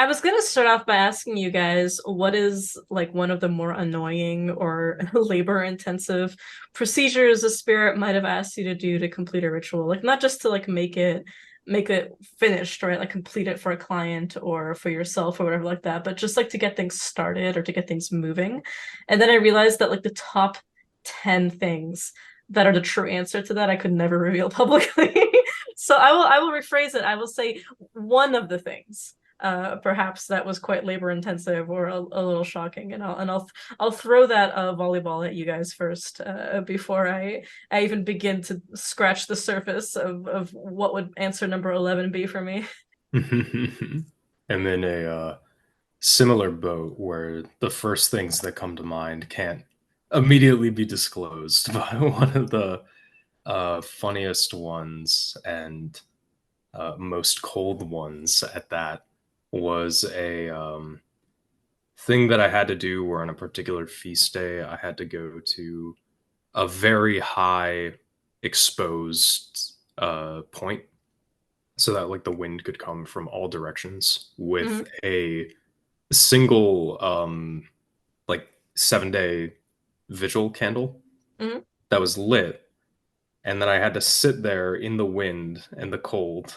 I was gonna start off by asking you guys what is like one of the more annoying or labor-intensive procedures a spirit might have asked you to do to complete a ritual. Like not just to like make it finished, right? Like complete it for a client or for yourself or whatever like that, but just like to get things started or to get things moving. And then I realized that like the top 10 things that are the true answer to that I could never reveal publicly. So I will rephrase it. I will say one of the things perhaps that was quite labor intensive or a little shocking, and I'll throw that volleyball at you guys first before I even begin to scratch the surface of what would answer number 11 be for me. I'm in a similar boat where the first things that come to mind can't immediately be disclosed, but one of the funniest ones and most cold ones at that was a thing that I had to do where on a particular feast day I had to go to a very high exposed point so that like the wind could come from all directions with Hmm. a single like 7 day vigil candle Hmm. that was lit, and then I had to sit there in the wind and the cold,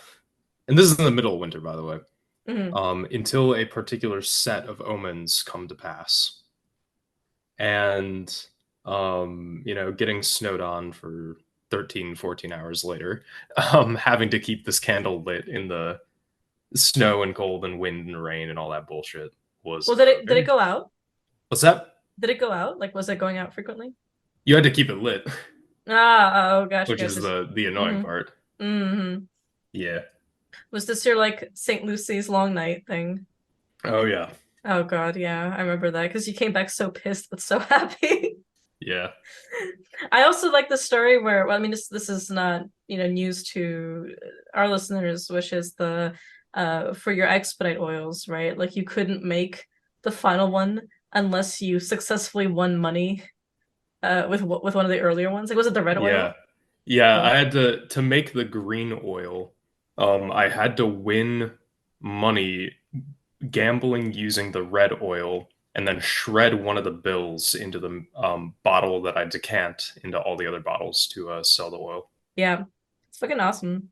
and this is in the middle of winter, by the way, Hmm. until a particular set of omens come to pass. And getting snowed on for 13, 14 hours later, having to keep this candle lit in the snow and cold and wind and rain and all that bullshit was Well, did it very. go out? What's that? Did it go out? Like, was it going out frequently? You had to keep it lit, Ah, oh, gotcha, which is gotcha. the annoying Hmm. part. Hmm. Yeah. Was this your like St. Lucy's long night thing? Oh yeah. Oh God, yeah, I remember that because you came back so pissed but so happy. Yeah. I also like the story where, well, I mean, this is not, news to our listeners, which is the for your expedite oils, right? Like you couldn't make the final one unless you successfully won money with one of the earlier ones. Like, was it the red Yeah. oil? Yeah, Yeah. I had to make the green oil. I had to win money gambling using the red oil and then shred one of the bills into the bottle that I decant into all the other bottles to sell the oil. Yeah. It's fucking awesome.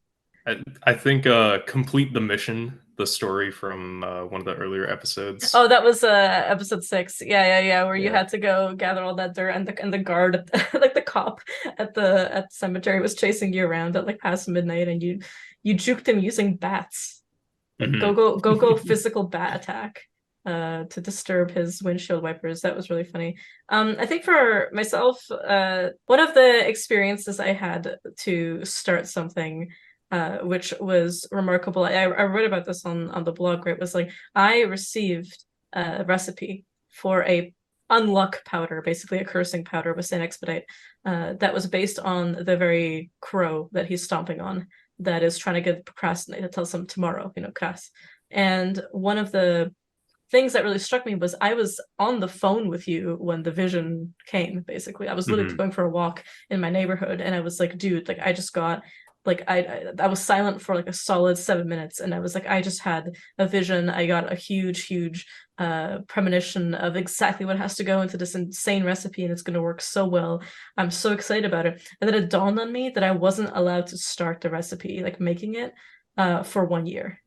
I think complete the mission, the story from one of the earlier episodes. Oh, that was episode 6. Yeah, yeah, yeah, where you Yeah. had to go gather all that dirt and the guard like the cop at the cemetery was chasing you around at like past midnight and you juked him using bats. Like Hmm. go physical bat attack to disturb his windshield wipers. That was really funny. I think for myself, one of the experiences I had to start something which was remarkable. I wrote about this on the blog, right? Was like I received a recipe for a unluck powder, basically a cursing powder with Saint Expedite, that was based on the very crow that he's stomping on that is trying to get procrastinate that tells him tomorrow, Cass. And one of the things that really struck me was I was on the phone with you when the vision came, basically. I was literally Hmm. going for a walk in my neighborhood and I was like, dude, like I just got like I was silent for like a solid 7 minutes and I was like, I just had a vision. I got a huge premonition of exactly what has to go into this insane recipe and it's going to work so well. I'm so excited about it. And then it dawned on me that I wasn't allowed to start the recipe, like making it, for 1 year.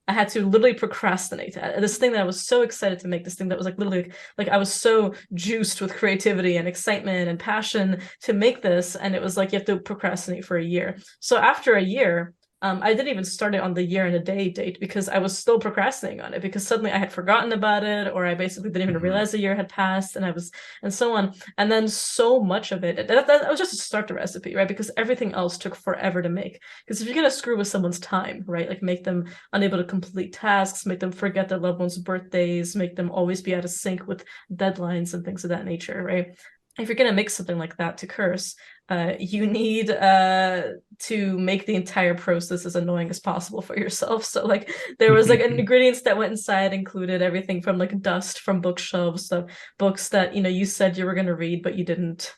I had to literally procrastinate. This thing that I was so excited to make, this thing that was like literally like I was so juiced with creativity and excitement and passion to make this, and it was like you have to procrastinate for a year. So after a year, I didn't even start it on the year and a day date because I was still procrastinating on it because suddenly I had forgotten about it, or I basically didn't even Hmm. realize a year had passed, and I was and so on. And then so much of it, that was just to start the recipe, right? Because everything else took forever to make. Because if you're gonna screw with someone's time, right, like make them unable to complete tasks, make them forget their loved ones' birthdays, make them always be out of sync with deadlines and things of that nature, right? If you're going to make something like that to curse, you need to make the entire process as annoying as possible for yourself. So like there was like ingredients that went inside included everything from like dust from bookshelves, so books that you said you were going to read but you didn't,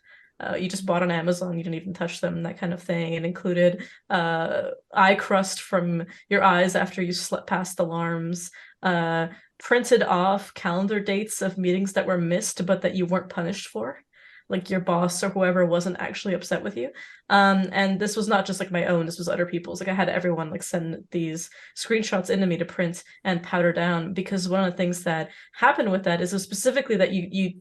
you just bought on Amazon, you didn't even touch them, that kind of thing. It included eye crust from your eyes after you slept past alarms, uh, printed off calendar dates of meetings that were missed but that you weren't punished for. Like your boss or whoever wasn't actually upset with you. And this was not just like my own, this was other people's. Like I had everyone like send these screenshots into me to print and powder down because one of the things that happened with that is specifically that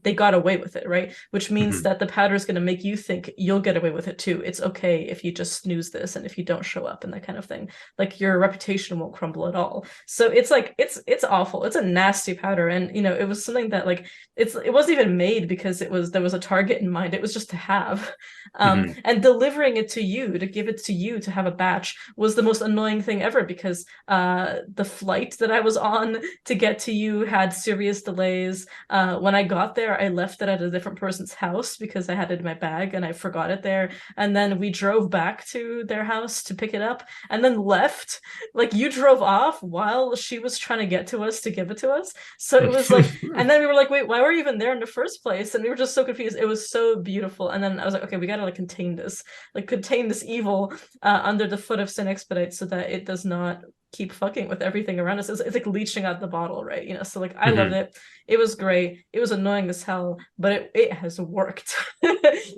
they got away with it, right? Which means Mhm. that the powder is going to make you think you'll get away with it too. It's okay if you just snooze this and if you don't show up and that kind of thing. Like your reputation won't crumble at all. So it's like it's awful. It's a nasty powder, and you know it was something that like it wasn't even made because there was a target in mind. It was just to have. Mhm. And delivering it to you, to give it to you to have a batch was the most annoying thing ever because the flight that I was on to get to you had serious delays. When I got there, I left it at a different person's house because I had it in my bag and I forgot it there. And then we drove back to their house to pick it up and then left. Like you drove off while she was trying to get to us to give it to us. So it was like, and then we were like, wait, why were you even there in the first place? And we were just so confused. It was so beautiful. And then I was like, okay, we gotta like contain this evil under the foot of Sin Expedite so that it does not keep fucking with everything around us. It's like leeching out the bottle, right? You know, so like I loved Mhm. it. It was great. It was annoying as hell, but it has worked. You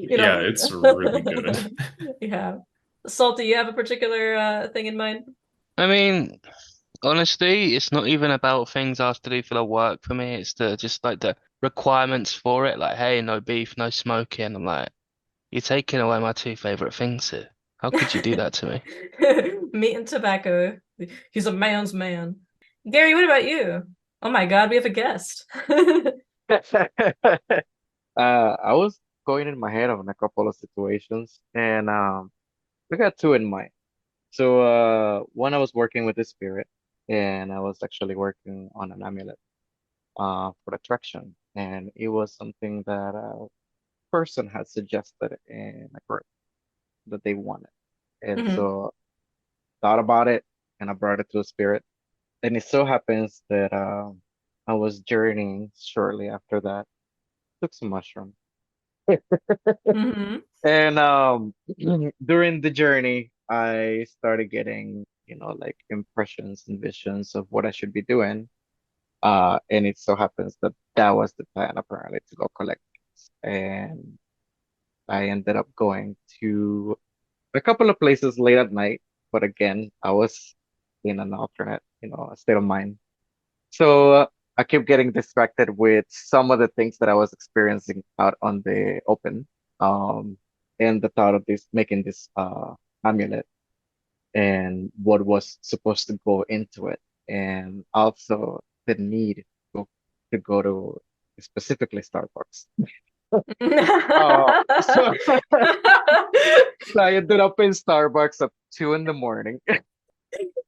Yeah, know. it's really good. Yeah. Salty, you have a particular thing in mind? I mean, honestly, it's not even about things I have to do for the work for me. It's the just like the requirements for it. Like, hey, no beef, no smoking. I'm like, you're taking away my two favorite things here. How could you do that to me? Meat and tobacco. He's a man's man. Gary, what about you? Oh my God, we have a guest. I was going in my head on a couple of situations, and I got two in mind. So, one I was working with the spirit, and I was actually working on an amulet for attraction, and it was something that a person had suggested in a group that they wanted, and Mhm. so thought about it, and I brought it to the spirit, and it so happens that I was journeying shortly after that, took some mushrooms. Mhm. And during the journey, I started getting, like impressions and visions of what I should be doing. And it so happens that that was the plan apparently to go collect things. And I ended up going to a couple of places late at night, but again, I was in an alternate, state of mind. So I kept getting distracted with some of the things that I was experiencing out on the open. Um, and the thought of this making this amulet and what was supposed to go into it, and also the need to, to go to specifically Starbucks. So, so I ended up in Starbucks at 2 in the morning,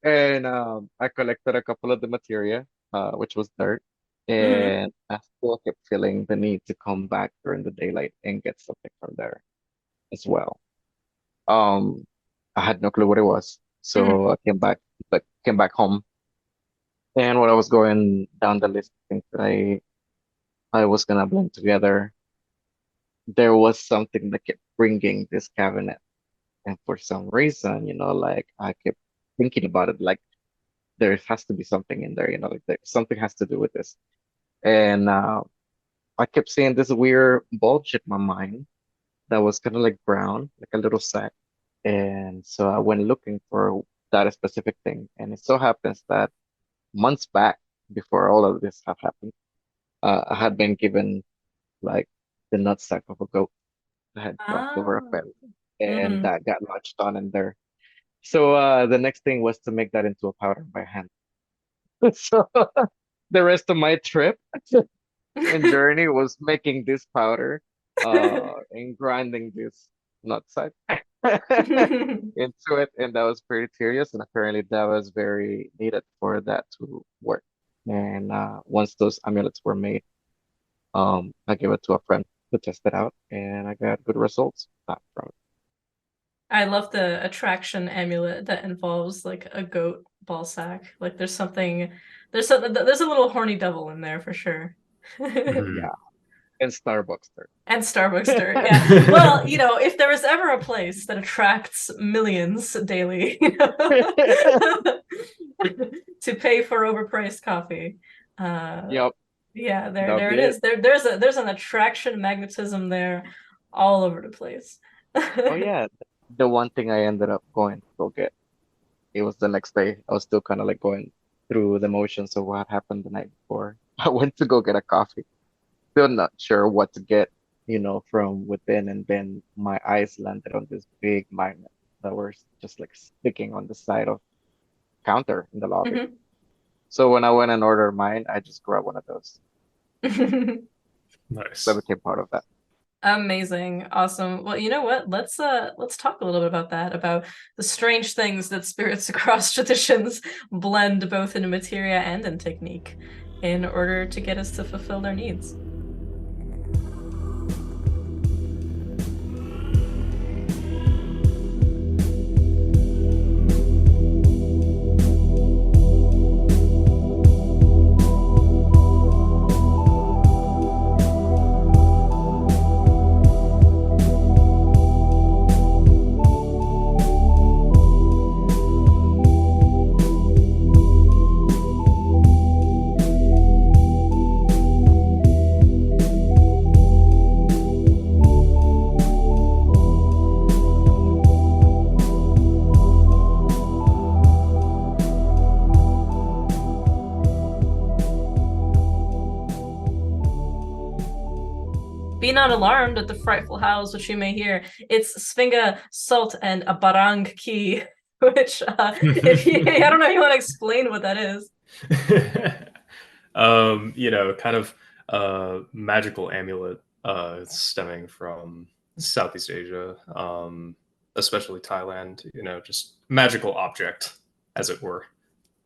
and I collected a couple of the materia, which was dirt, Mhm. and I still kept feeling the need to come back during the daylight and get something from there as well. Um, I had no clue what it was, Mhm. so I came back home, and when I was going down the list of things that I was gonna blend together, there was something that kept bringing this cabinet, and for some reason, like I kept thinking about it, like there has to be something in there, like something has to do with this. And I kept seeing this weird bulge in my mind that was kind of like brown, like a little sack. And so I went looking for that specific thing. And it so happens that months back, before all of this had happened, I had been given like the nutsack of a goat that had crossed over a Ah. fence, and Mhm. that got latched on in there. So the next thing was to make that into a powder by hand. So the rest of my trip and journey was making this powder and grinding this nutsack into it, and that was pretty tedious, and apparently that was very needed for that to work. And once those amulets were made, I gave it to a friend to test it out, and I got good results from I love the attraction amulet that involves like a goat ball sack. Like there's a little horny devil in there for sure. it. Mhm. Yeah. And Starbucks there. And Starbucks dirt, yeah. Well, if there was ever a place that attracts millions daily, to pay for overpriced coffee, Yep, yeah, there that'll there be it it. is. There's an attraction magnetism there all over the place. Oh yeah, the one thing I ended up going to go get. It was the next day. I was still kind of like going through the motions of what happened the night before. I went to go get a coffee. Still not sure what to get, from within, and then my eyes landed on this big magnet that were just like sticking on the side of counter in the lobby. Mhm. So when I went and ordered mine, I just grabbed one of those. That Nice. became part of that. Amazing. Awesome. Well, you know what? Let's talk a little bit about that, about the strange things that spirits across traditions blend both in materia and in technique in order to get us to fulfill their needs. Be not alarmed at the frightful howls which you may hear. It's Svinga, Salt, and a Barang key, which, I don't know if you want to explain what that is. Kind of magical amulet stemming from Southeast Asia, especially Thailand, just magical object, as it were.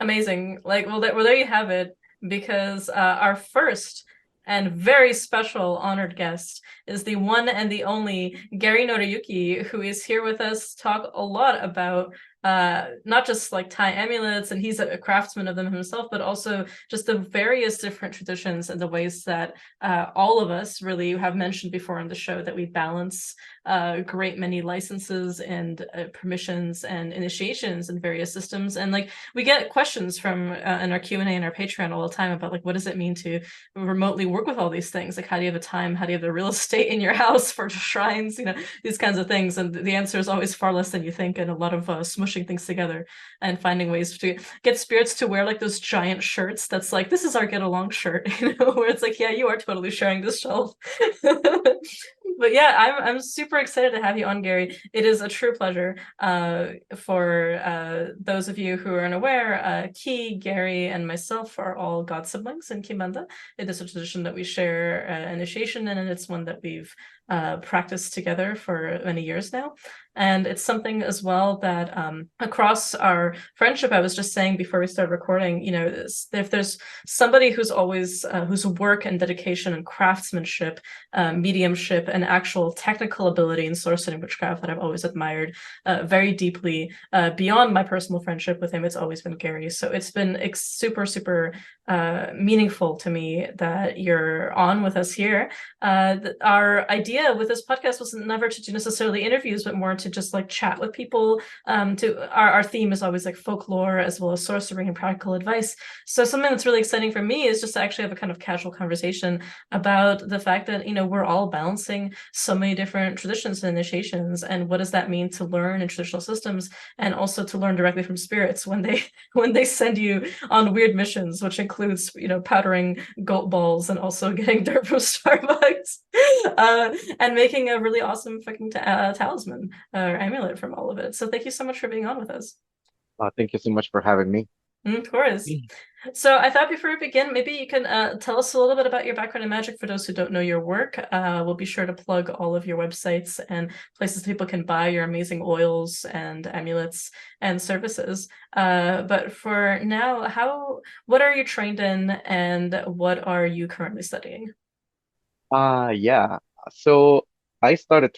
Amazing. Like, well, there you have it, because our first and very special honored guest is the one and the only Gary Noriyuki, who is here with us to talk a lot about not just like Thai amulets, and he's a craftsman of them himself, but also just the various different traditions and the ways that all of us really have mentioned before on the show that we balance a great many licenses and permissions and initiations in various systems. And like we get questions from in our Q&A and our Patreon all the time about like, what does it mean to remotely work with all these things? Like, how do you have a time? How do you have the real estate in your house for shrines? These kinds of things. And the answer is always far less than you think, and a lot of smushing things together and finding ways to get spirits to wear like those giant shirts that's like, this is our get along shirt, where it's like, yeah, you are totally sharing this shelf. But yeah, I'm super excited to have you on, Gary. It is a true pleasure. For those of you who are unaware, Ki, Gary, and myself are all god siblings in Kimbanda. It is a tradition that we share initiation in, and it's one that we've practiced together for many years now. And it's something as well that across our friendship, I was just saying before we started recording, if there's somebody who's always whose work and dedication and craftsmanship, mediumship, and actual technical ability in sorcery and witchcraft that I've always admired very deeply, beyond my personal friendship with him, it's always been Gary. So it's been super, super meaningful to me that you're on with us here. Our idea with this podcast was never to do necessarily interviews, but more to just like chat with people. Our theme is always like folklore as well as sorcery and practical advice. So something that's really exciting for me is just to actually have a kind of casual conversation about the fact that we're all balancing so many different traditions and initiations, and what does that mean to learn in traditional systems, and also to learn directly from spirits when they send you on weird missions, which includes powdering goat balls and also getting dirt from Starbucks, and making a really awesome fucking talisman or amulet from all of it. So thank you so much for being on with us. Thank you so much for having me. Of course. So I thought before we begin, maybe you can tell us a little bit about your background in magic for those who don't know your work. We'll be sure to plug all of your websites and places people can buy your amazing oils and amulets and services. But for now, what are you trained in, and what are you currently studying? Yeah. So I started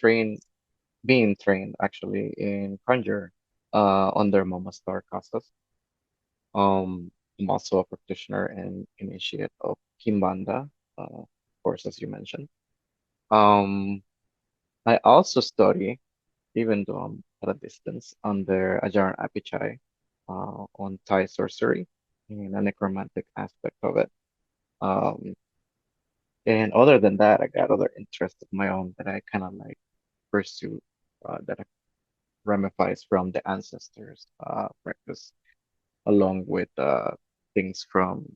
being trained actually in Conjure, under Mama Star Casas. I'm also a practitioner and initiate of Kimbanda, of course, as you mentioned. Um, I also study, even though I'm at a distance, under Ajaran Apichai, on Thai sorcery and a necromantic aspect of it. Um, and other than that, I got other interests of my own that I kind of like pursue, that ramifies from the ancestors, practice, along with things from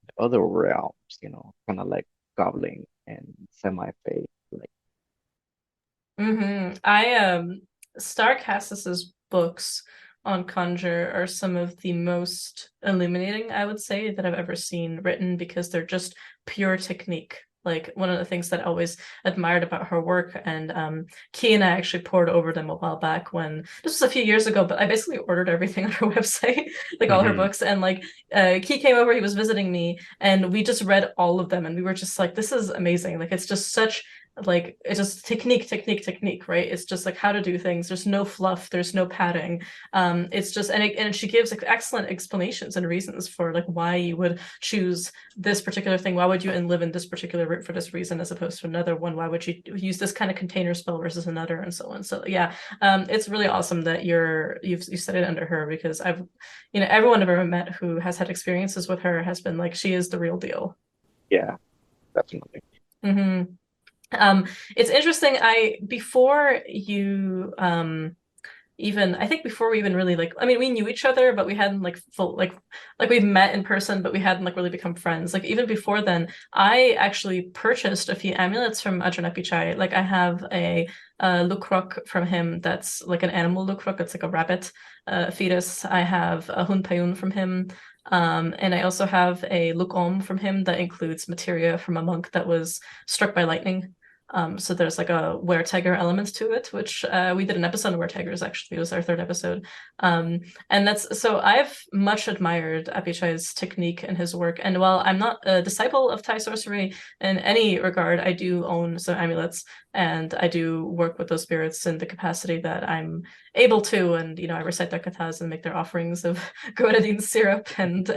the other realms, kind of like gobbling and semi-fae. Like, I Star Cassis's books on Conjure are some of the most illuminating, I would say, that I've ever seen written because they're just pure technique. Like one of the things that I always admired about her work, and Key and I actually poured over them a while back when this was a few years ago, but I basically ordered everything on her website, like all her Hmm. books, and like Key came over, he was visiting me, and we just read all of them, and we were just like, this is amazing. Like it's just such like it's just technique, right? It's just like how to do things. There's no fluff, there's no padding. It's just and she gives like excellent explanations and reasons for like why you would choose this particular thing. Why would you live in this particular route for this reason as opposed to another one? Why would you use this kind of container spell versus another, and so on. So yeah, it's really awesome that you studied under her because everyone I've ever met who has had experiences with her has been like she is the real deal. yeah, definitely. hmm it's interesting. I before you even I think before we even really like I mean we knew each other but we hadn't like full like we've met in person but we hadn't like really become friends. Like even before then, I actually purchased a few amulets from Ajahn Pichai. Like I have a Lukrok from him that's like an animal Lukrok. It's like a rabbit fetus. I have a Hun Payun from him. And I also have a Lukom from him that includes materia from a monk that was struck by lightning. So there's like a were tiger element to it, which we did an episode on were tigers actually. It was our third episode. Um, and that's so I've much admired Apichai's technique and his work. And while I'm not a disciple of Thai sorcery in any regard, I do own some amulets and I do work with those spirits in the capacity that I'm able to. And I recite their kathas and make their offerings of grenadine syrup and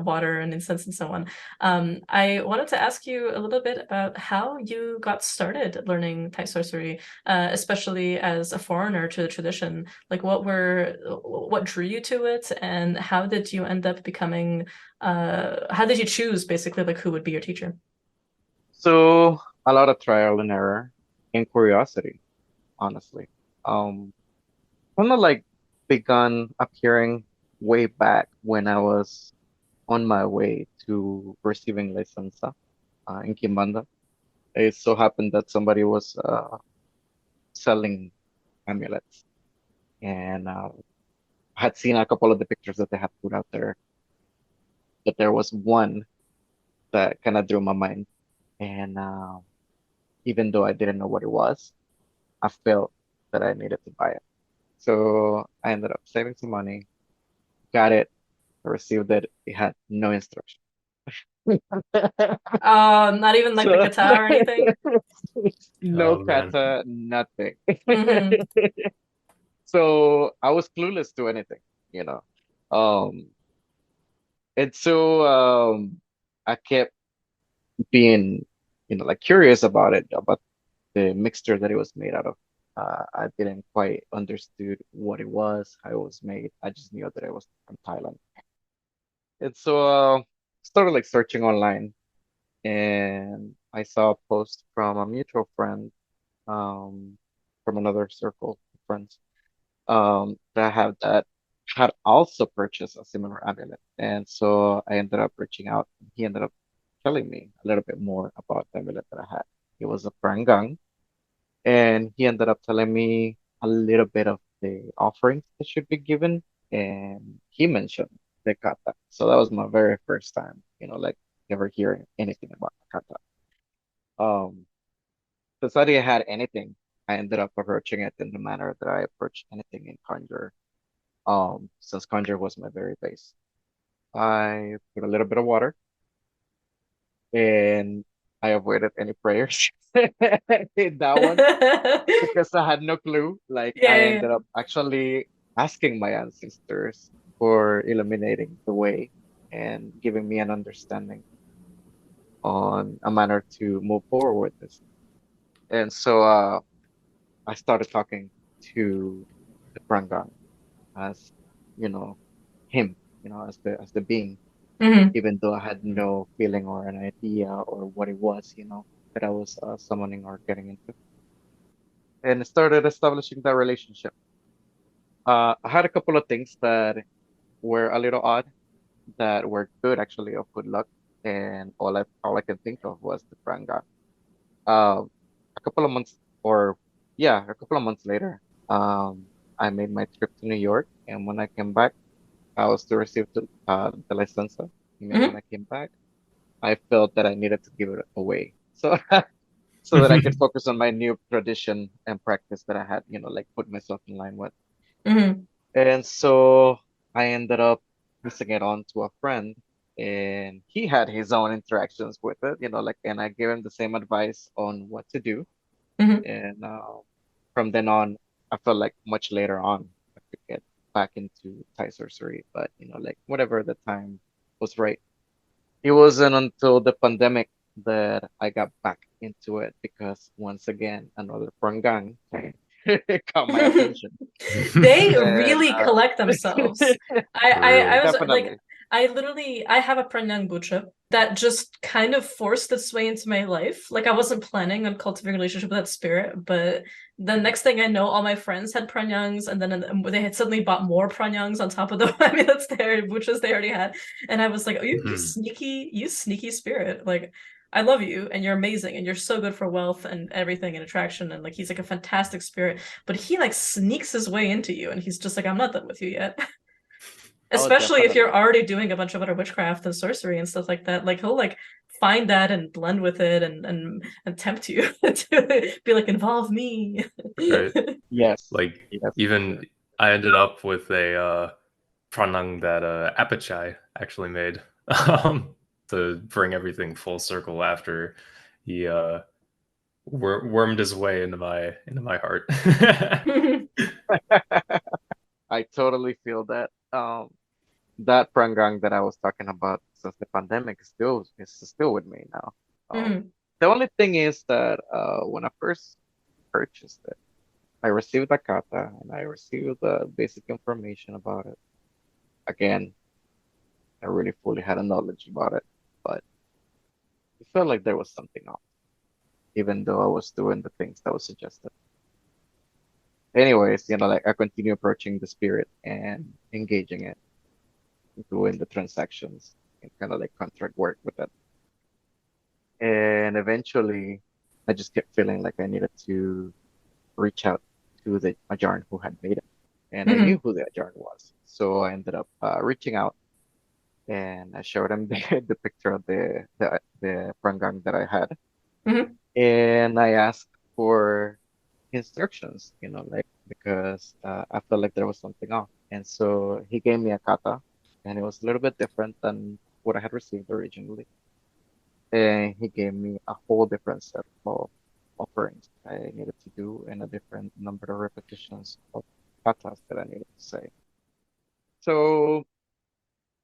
water and incense and so on. I wanted to ask you a little bit about how you got started learning Thai sorcery, especially as a foreigner to the tradition. Like, what drew you to it, and how did you end up becoming? How did you choose basically like who would be your teacher? So a lot of trial and error and curiosity, honestly. Um, Kind of like begun appearing way back when I was on my way to receiving licensa, in Kimbanda. It so happened that somebody was selling amulets, and I had seen a couple of the pictures that they had put out there, but there was one that kind of drew my mind. And even though I didn't know what it was, I felt that I needed to buy it. So I ended up saving some money, got it, I received it. It had no instruction. Not even like the So kata or anything. no Oh man. kata, nothing. hmm So I was clueless to anything, you know. Um, and so I kept being, like curious about it, about the mixture that it was made out of. I didn't quite understood what it was, how it was made. I just knew that it was from Thailand. And so started like searching online, and I saw a post from a mutual friend, um, from another circle of friends, that had also purchased a similar amulet. And so I ended up reaching out. He ended up telling me a little bit more about the amulet that I had. It was a prangang, and he ended up telling me a little bit of the offerings that should be given, and he mentioned the kata. So that was my very first time, like ever hearing anything about kata. Um, since I didn't had anything, I ended up approaching it in the manner that I approach anything in Conjure. Since Conjure was my very base, I put a little bit of water, and I avoided any prayers in that one, yeah, because I had no clue. Like, yeah, I yeah. ended up actually asking my ancestors for illuminating the way and giving me an understanding on a manner to move forward with this. And so I started talking to the Prangang as, you know, him, as the being, Hmm. even though I had no feeling or an idea or what it was, that I was summoning or getting into. And started establishing that relationship. I had a couple of things that were a little odd, that were good actually, of good luck, and all I can think of was the Prangang. Um, a couple of months, or yeah, a couple of months later, I made my trip to New York, and when I came back, I was to receive the license. And when Hmm. I came back, I felt that I needed to give it away, so so that I could focus on my new tradition and practice that I had, like put myself in line with. Hmm. And so I ended up passing it on to a friend, and he had his own interactions with it, and I gave him the same advice on what to do. Hmm. And from then on, I felt like much later on I could get back into Thai sorcery, but like whatever the time was right. It wasn't until the pandemic that I got back into it because once again another Prangang caught my attention. They And really collect themselves. I Really? was like, definitely. I have a Pranyang Bucha that just kind of forced its way into my life. Like I wasn't planning on cultivating a relationship with that spirit, but the next thing I know, all my friends had Pranyangs, and then they had suddenly bought more Pranyangs on top of the amulets Buchas they already had. And I was like, oh, Mhm. you sneaky spirit. Like I love you and you're amazing and you're so good for wealth and everything and attraction and like he's like a fantastic spirit, but he like sneaks his way into you and he's just like, I'm not done with you yet. Oh, Especially if you're definitely. already doing a bunch of other witchcraft and sorcery and stuff like that. Like he'll like find that and blend with it and tempt you to be like, involve me. Right. Yes. Like Yes, for even sure. I ended up with a pranang that Apachai actually made um, to bring everything full circle after he wormed his way into my heart. I totally feel that. That prangang that I was talking about since the pandemic is still with me now. Mhm. The only thing is that when I first purchased it, I received a kata and I received the basic information about it. Again, I really fully had a knowledge about it, but it felt like there was something off, even though I was doing the things that was suggested. Anyways, like I continue approaching the spirit and engaging it, doing the transactions and kind of like contract work with it. And eventually, I just kept feeling like I needed to reach out to the Ajarn who had made it. And I knew Mhm. who the Ajarn was. So I ended up reaching out and I showed him the picture of the prangang that I had. Mhm. And I asked for instructions, like because I felt like there was something off. And so he gave me a kata, and it was a little bit different than what I had received originally. And he gave me a whole different set of offerings I needed to do and a different number of repetitions of katas that I needed to say. So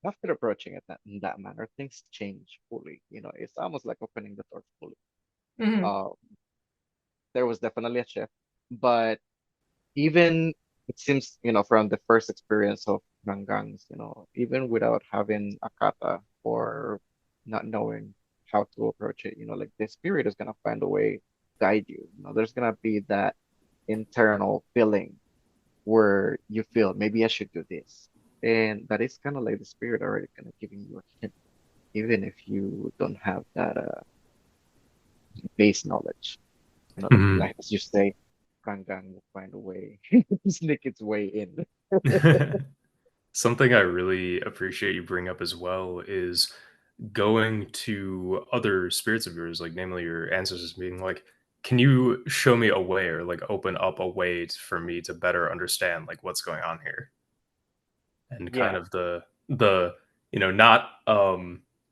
after approaching it in that manner, things change fully. It's almost like opening the door fully. Mhm. Uh, there was definitely a shift, but even it seems, from the first experience of Rangangs, even without having a kata or not knowing how to approach it, like the spirit is gonna find a way to guide you. There's gonna be that internal feeling where you feel maybe I should do this. And that is kind of like the spirit already kind of giving you a hint, even if you don't have that base knowledge. Mhm. Like as you say, Rangang will find a way to sneak its way in. Something I really appreciate you bring up as well is going to other spirits of yours, like namely your ancestors, being like, "Can you show me a way, or like open up a way for me to better understand like what's going on here?" And kind Yeah, of the not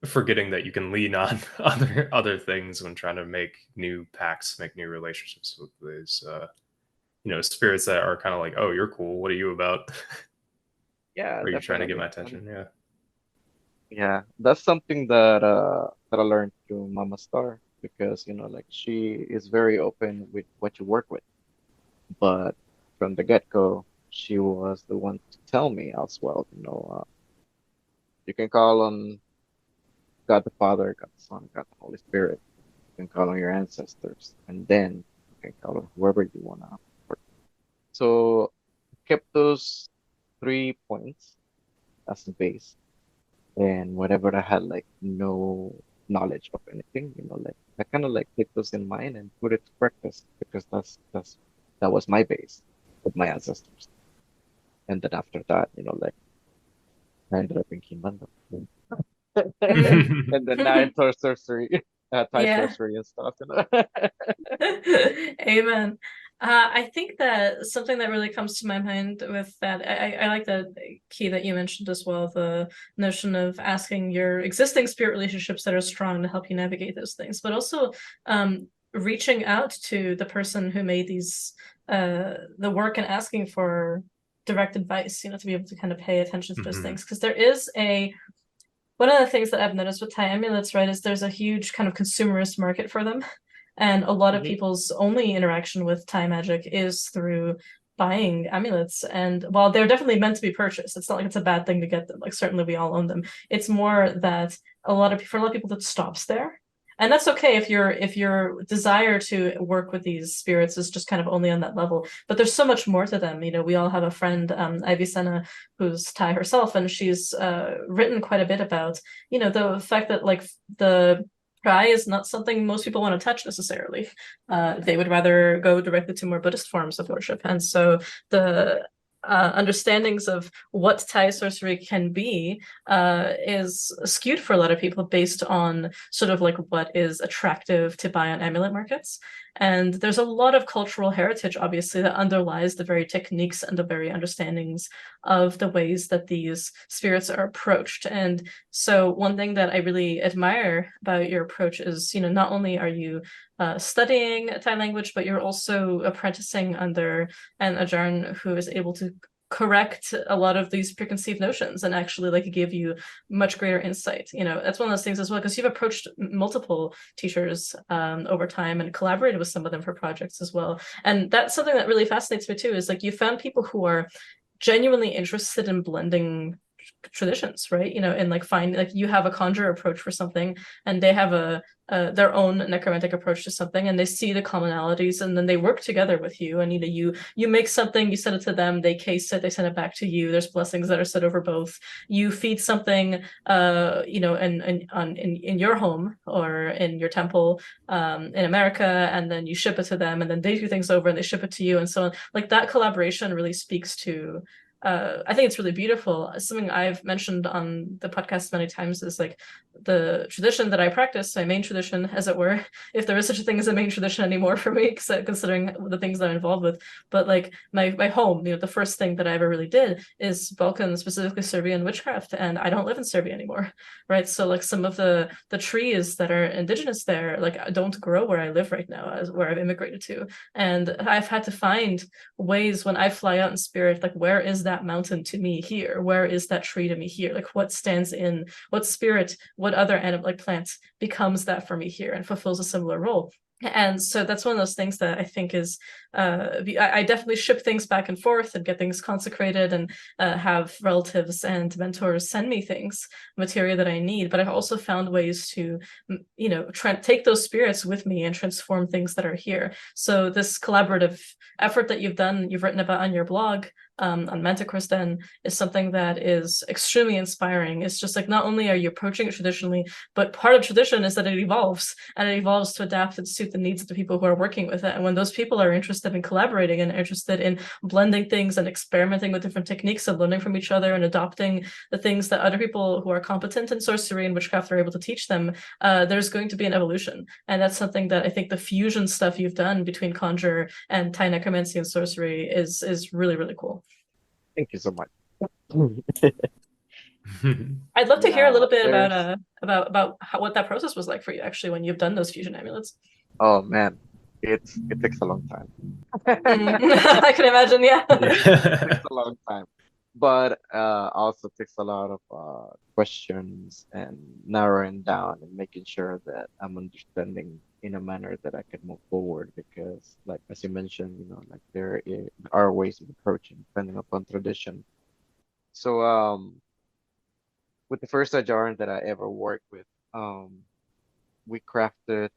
forgetting that you can lean on other things when trying to make new pacts, make new relationships with these spirits that are kind of like, "Oh, you're cool. What are you about? yeah, Are you trying to get definitely. my And attention?" Yeah. yeah, that's something that I learned through Mama Star. because like she is very open with what you work with. But from the get-go, she was the one to tell me as well, you can call on God the Father, God the Son, God the Holy Spirit. You can call on your ancestors, and then you can call on whoever you wanna work. So kept those 3 points as the base, and whatever I had like no knowledge of anything, like I kind of like take those in mind and put it to practice because that was my base with my ancestors. And then after that, like I ended up in Kinbanda. And then now it's our sorcery, Thai Yeah. sorcery and stuff. Amen. I think that something that really comes to my mind with that, I like the key that you mentioned as well, the notion of asking your existing spirit relationships that are strong to help you navigate those things, but also reaching out to the person who made the work and asking for direct advice, to be able to kind of pay attention to those things. Because there is one of the things that I've noticed with Thai amulets, right, is there's a huge kind of consumerist market for them. And a lot of people's only interaction with Thai magic is through buying amulets. And while they're definitely meant to be purchased, it's not like it's a bad thing to get them. Like certainly we all own them. It's more that for a lot of people that stops there. And that's okay if your desire to work with these spirits is just kind of only on that level. But there's so much more to them. We all have a friend, Ivy Sena, who's Thai herself, and she's written quite a bit about, the fact that like the Try is not something most people want to touch necessarily. They would rather go directly to more Buddhist forms of worship. And so the understandings of what Thai sorcery can be is skewed for a lot of people based on sort of like what is attractive to buy on amulet markets. And there's a lot of cultural heritage, obviously, that underlies the very techniques and the very understandings of the ways that these spirits are approached. And so one thing that I really admire about your approach is, not only are you studying Thai language, but you're also apprenticing under an Ajarn who is able to correct a lot of these preconceived notions and actually like give you much greater insight. That's one of those things as well, because you've approached multiple teachers over time and collaborated with some of them for projects as well. And that's something that really fascinates me too, is like you found people who are genuinely interested in blending traditions, right? And like find like you have a conjure approach for something and they have their own necromantic approach to something, and they see the commonalities and then they work together with you, and you make something, you send it to them, they case it, they send it back to you, there's blessings that are said over both. You feed something in your home or in your temple in America, and then you ship it to them, and then they do things over and they ship it to you, and so on. Like that collaboration really speaks to I think it's really beautiful. Something I've mentioned on the podcast many times is like the tradition that I practice, my main tradition, as it were, if there is such a thing as a main tradition anymore for me, considering the things that I'm involved with. But like my home, the first thing that I ever really did is Balkan, specifically Serbian witchcraft, and I don't live in Serbia anymore, right? So like some of the trees that are indigenous there, like don't grow where I live right now, as where I've immigrated to, and I've had to find ways when I fly out in spirit, like where is that mountain to me here? Where is that tree to me here? Like what stands in, what spirit, what other animal, like plants becomes that for me here and fulfills a similar role? And so that's one of those things that I think is I definitely ship things back and forth and get things consecrated and have relatives and mentors send me things, material that I need. But I've also found ways to, take those spirits with me and transform things that are here. So this collaborative effort that you've written about on your blog, on Manticore's Den, is something that is extremely inspiring. It's just like not only are you approaching it traditionally, but part of tradition is that it evolves, and it evolves to adapt and suit the needs of the people who are working with it. And when those people are interested in collaborating and interested in blending things and experimenting with different techniques and learning from each other and adopting the things that other people who are competent in sorcery and witchcraft are able to teach them, there's going to be an evolution. And that's something that I think the fusion stuff you've done between conjure and Thai necromancy and sorcery is really, really cool. Thank you so much. I'd love to hear a little bit there's about what that process was like for you, actually, when you've done those fusion amulets. Oh man, it takes a long time. I can imagine, yeah. It takes a long time. but also takes a lot of questions and narrowing down and making sure that I'm understanding in a manner that I can move forward. Because, like as you mentioned, like there are ways of approaching depending upon tradition. So with the first Ajaran that I ever worked with, we crafted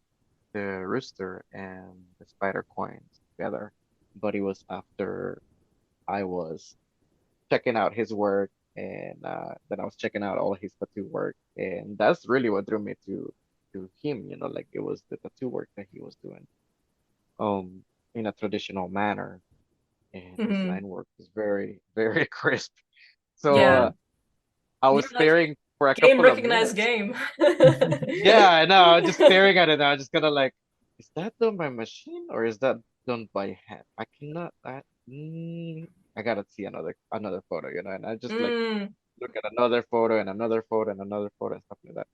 the rooster and the spider coins together, but it was after I was checking out his work, and then I was checking out all his tattoo work, and that's really what drew me to him. Like it was the tattoo work that he was doing, um, in a traditional manner, and his Hmm. line work was very, very crisp. So Yeah. I was You're like staring for a game couple of recognized minutes. game. Yeah, I know. I was just staring at it. I was just kind of like, is that done by machine or is that done by hand? I cannot. I gotta see another photo, and I just like Mm. look at another photo and another photo and another photo and stuff like that.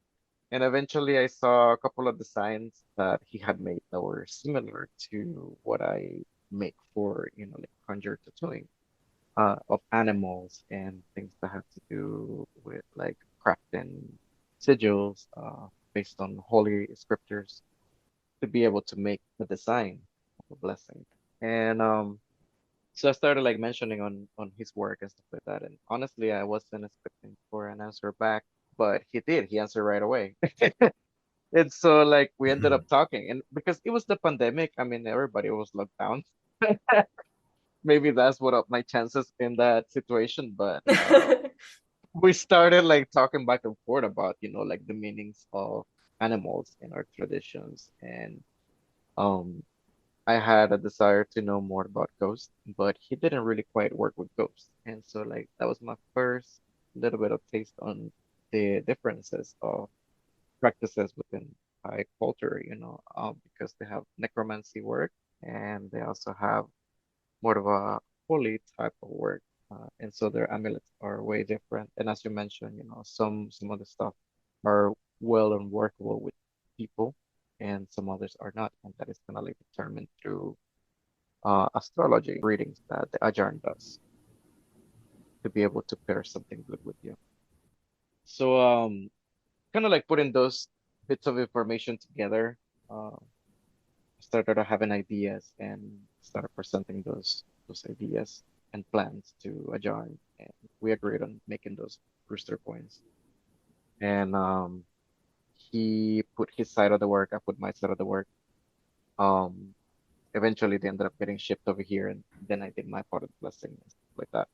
And eventually I saw a couple of designs that he had made that were similar to what I make for, like conjure tattooing, of animals and things that have to do with like crafting sigils, based on holy scriptures to be able to make the design of a blessing. And so I started like mentioning on his work and stuff like that. And honestly, I wasn't expecting for an answer back, but he did. He answered right away. And so like we ended up talking, and because it was the pandemic, I mean everybody was locked down. Maybe that's what up my chances in that situation, but we started like talking back and forth about, like the meanings of animals in our traditions. And um I had a desire to know more about ghosts, but he didn't really quite work with ghosts. And so like that was my first little bit of taste on the differences of practices within Thai culture, because they have necromancy work and they also have more of a holy type of work. And so their amulets are way different. And as you mentioned, some of the stuff are well and workable with people, and some others are not. And that is kind of like determined through astrology readings that the Ajarn does to be able to pair something good with you. So kind of like putting those bits of information together, uh, started having ideas and started presenting those ideas and plans to Ajarn, and we agreed on making those rooster coins. And he put his side of the work, I put my side of the work. Um, Eventually they ended up getting shipped over here, and then I did my part of the blessing and stuff like that.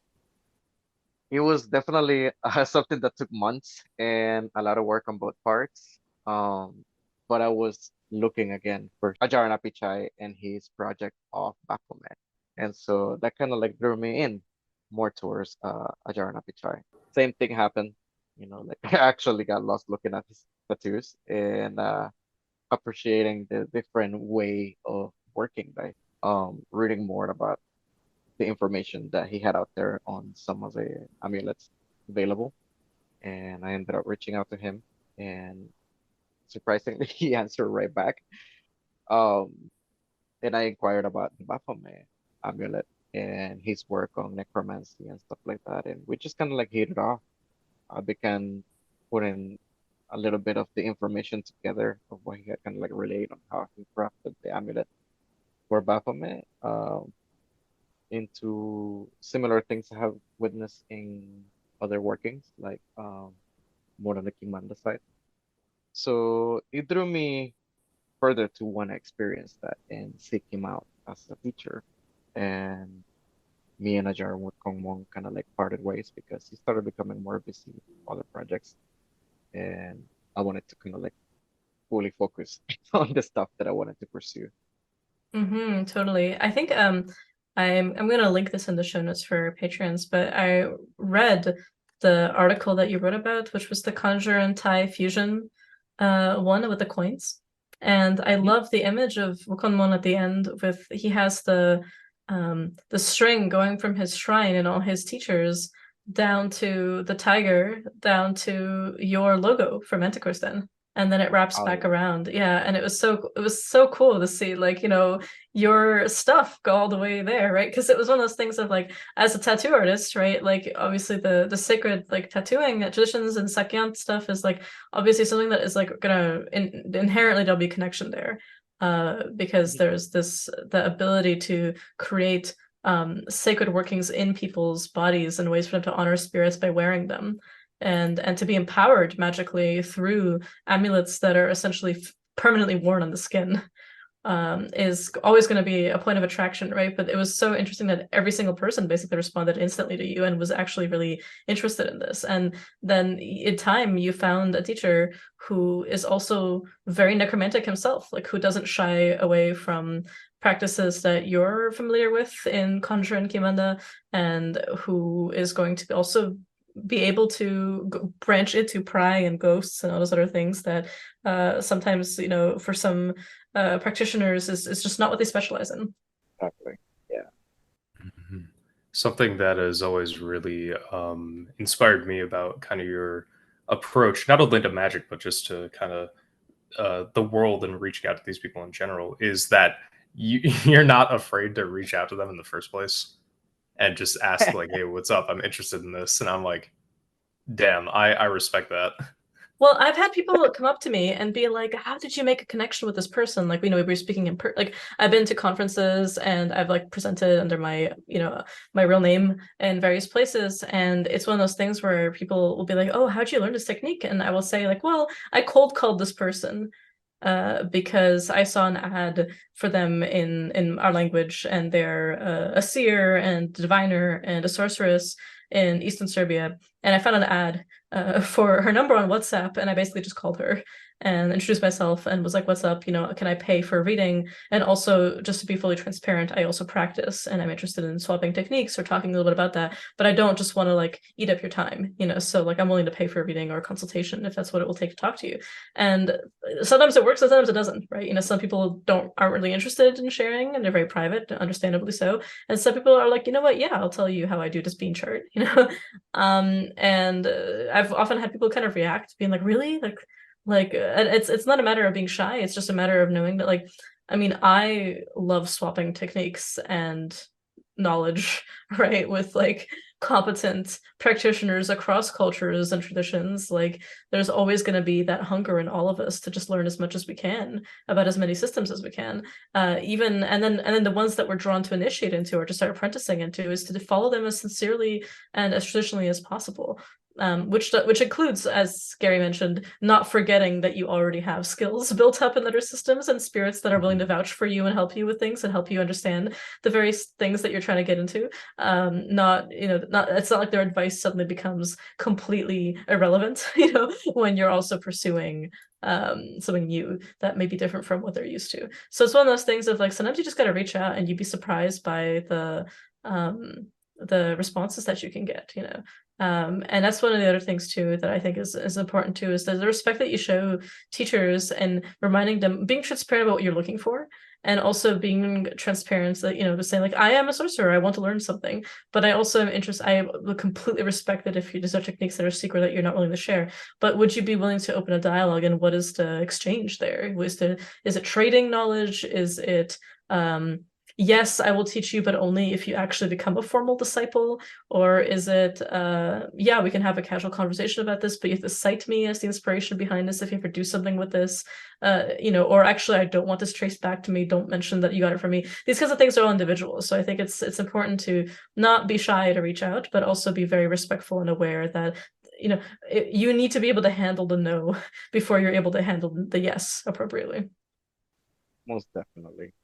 It was definitely something that took months and a lot of work on both parts. But I was looking again for Ajaran Apichai and his project of Baphomet. And so that kind of like drew me in more towards Ajaran Apichai. Same thing happened, like I actually got lost looking at his tattoos and appreciating the different way of working by reading more about the information that he had out there on some of the amulets available. And I ended up reaching out to him, and surprisingly, he answered right back. Um, and I inquired about the Baphomet amulet and his work on necromancy and stuff like that. And we just kind of like hit it off. I began putting a little bit of the information together of what he had kind of like relayed on how he crafted the amulet for Baphomet. Into similar things I have witnessed in other workings, like more on the Kimanda side. So it drew me further to want to experience that and seek him out as a teacher. And me and Ajar Kongmong kind of like parted ways because he started becoming more busy with other projects. And I wanted to kind of like fully focus on the stuff that I wanted to pursue. Mm-hmm, totally. I think I'm gonna link this in the show notes for patrons, but I read the article that you wrote about, which was the Conjure and Thai fusion one with the coins. And I Mhm. love the image of Wukonmon at the end with he has the string going from his shrine and all his teachers down to the tiger, down to your logo for Manticore's Den. and then it wraps Oh back yeah. around. Yeah, and it was so cool to see, like, your stuff go all the way there, right? Because it was one of those things of like, as a tattoo artist, right? Like obviously the sacred like tattooing traditions and Sakyant stuff is like obviously something that is like gonna inherently there'll be connection there. Because there's the ability to create sacred workings in people's bodies and ways for them to honor spirits by wearing them, and to be empowered magically through amulets that are essentially permanently worn on the skin, is always going to be a point of attraction, right? But it was so interesting that every single person basically responded instantly to you and was actually really interested in this. And then in time, you found a teacher who is also very necromantic himself, like who doesn't shy away from practices that you're familiar with in Conjure and Kimanda, and who is going to also be able to branch into pry and ghosts and all those other things that sometimes, for some practitioners is just not what they specialize in. Exactly. Yeah. Mhm. Something that has always really inspired me about kind of your approach, not only to magic, but just to kind of the world and reaching out to these people in general, is that you're not afraid to reach out to them in the first place and just ask like, "Hey, what's up? I'm interested in this," and I'm like, "Damn, I respect that." Well, I've had people come up to me and be like, "How did you make a connection with this person?" Like, we were speaking like I've been to conferences and I've like presented under my real name in various places, and it's one of those things where people will be like, "Oh, how'd you learn this technique?" And I will say like, "Well, I cold called this person." Because I saw an ad for them in our language, and they're a seer and diviner and a sorceress in Eastern Serbia, and I found an ad for her number on WhatsApp, and I basically just called her and introduced myself and was like, "What's up? Can I pay for a reading?" And also, just to be fully transparent, I also practice, and I'm interested in swapping techniques or talking a little bit about that. But I don't just want to like eat up your time, So like, I'm willing to pay for a reading or a consultation if that's what it will take to talk to you. And sometimes it works, and sometimes it doesn't, right? Some people aren't really interested in sharing, and they're very private, understandably so. And some people are like, you know what? Yeah, I'll tell you how I do this bean chart, and I've often had people kind of react, being like, really, and it's not a matter of being shy. It's just a matter of knowing that, like, I mean, I love swapping techniques and knowledge, right, with like competent practitioners across cultures and traditions. Like, there's always going to be that hunger in all of us to just learn as much as we can about as many systems as we can. Even and then the ones that we're drawn to initiate into or to start apprenticing into is to follow them as sincerely and as traditionally as possible. Which includes, as Gary mentioned, not forgetting that you already have skills built up in other systems and spirits that are willing to vouch for you and help you with things and help you understand the various things that you're trying to get into. Not it's not like their advice suddenly becomes completely irrelevant, when you're also pursuing something new that may be different from what they're used to. So it's one of those things of like, sometimes you just got to reach out and you'd be surprised by the responses that you can get. And that's one of the other things too that I think is important too, is the respect that you show teachers and reminding them, being transparent about what you're looking for, and also being transparent that, to say like, I am a sorcerer, I want to learn something, but I also am interested, I will completely respect that if there's techniques that are secret that you're not willing to share, but would you be willing to open a dialogue, and what is the exchange there? Is it trading knowledge? Is it yes, I will teach you, but only if you actually become a formal disciple? Or is it, yeah, we can have a casual conversation about this, but you have to cite me as the inspiration behind this if you ever do something with this, or actually, I don't want this traced back to me. Don't mention that you got it from me. These kinds of things are all individual. So I think it's important to not be shy to reach out, but also be very respectful and aware that, you need to be able to handle the no before you're able to handle the yes appropriately. Most definitely.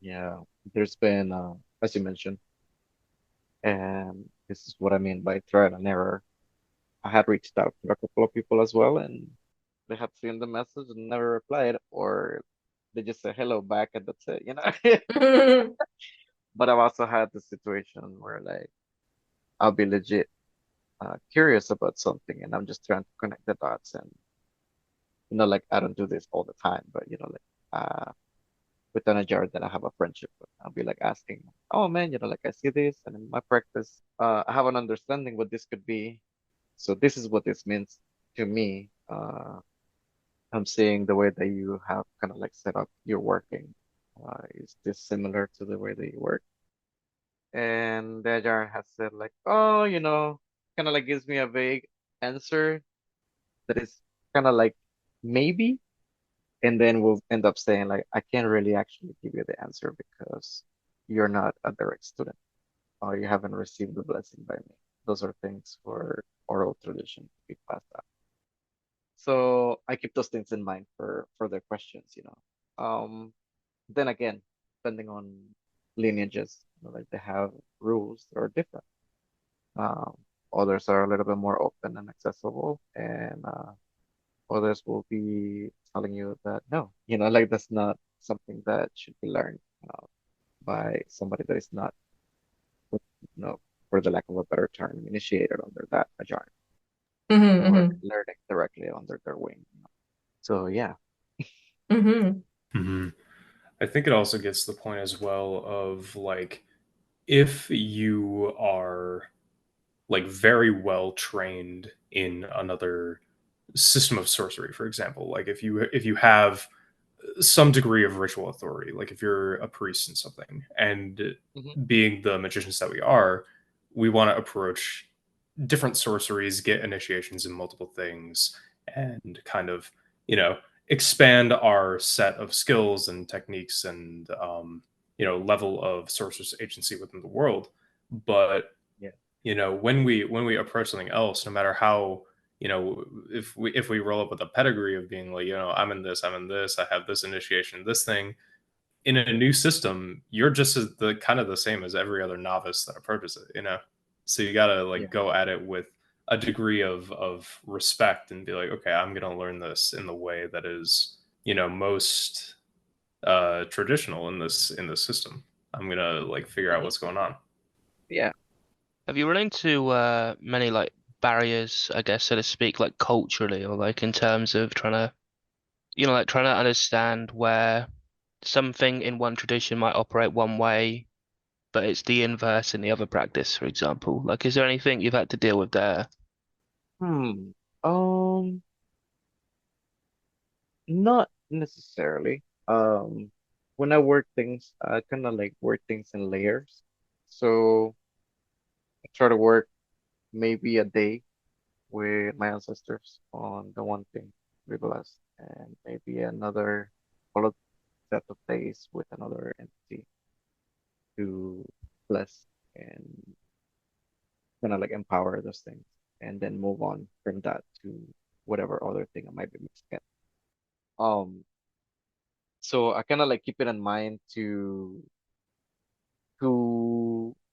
Yeah. There's been, as you mentioned, and this is what I mean by trial and error. I had reached out to a couple of people as well, and they had seen the message and never replied, or they just say hello back and that's it. But I've also had the situation where like I'll be legit curious about something, and I'm just trying to connect the dots, and like I don't do this all the time, but like within a jar that I have a friendship with, I'll be like asking, oh man, like I see this, and in my practice, I have an understanding what this could be. So this is what this means to me. I'm seeing the way that you have kind of like set up your working. Is this similar to the way that you work? And the HR has said like, oh, kind of like gives me a vague answer that is kind of like maybe, and then we'll end up saying like, I can't really actually give you the answer because you're not a direct student or you haven't received the blessing by me. Those are things for oral tradition to be passed down. So I keep those things in mind for their questions. Then again, depending on lineages, like they have rules that are different. Um, Others are a little bit more open and accessible, and others will be telling you that no, like that's not something that should be learned by somebody that is not, you know, for the lack of a better term, initiated under that genre Mm-hmm, or mm-hmm, learning directly under their wing. So yeah. mm-hmm. Hmm. I think it also gets to the point as well of like if you are like very well trained in another system of sorcery, for example, like if you have some degree of ritual authority, like if you're a priest in something, and Hmm. being the magicians that we are, we want to approach different sorceries, get initiations in multiple things, and kind of, you know, expand our set of skills and techniques and, level of sorcerer's agency within the world. But Yeah. when we approach something else, no matter how, if we roll up with a pedigree of being like, I'm in this, I have this initiation, this thing, in a new system, you're just as the kind of the same as every other novice that approaches it. So you gotta like Yeah. go at it with a degree of respect and be like, okay, I'm gonna learn this in the way that is, most traditional in this system. I'm gonna like figure out Hmm. what's going on. Yeah. Have you run into many like barriers, I guess, so to speak, like culturally or like in terms of trying to, like trying to understand where something in one tradition might operate one way, but it's the inverse in the other practice, for example? Like, is there anything you've had to deal with there? Hmm. Um, Not necessarily. When I work things, I kind of like work things in layers. So I try to work maybe a day with my ancestors on the one thing we blessed, and maybe another followed set of days with another entity to bless and kind of like empower those things, and then move on from that to whatever other thing I might be mixing. Um, so I kind of like keep it in mind to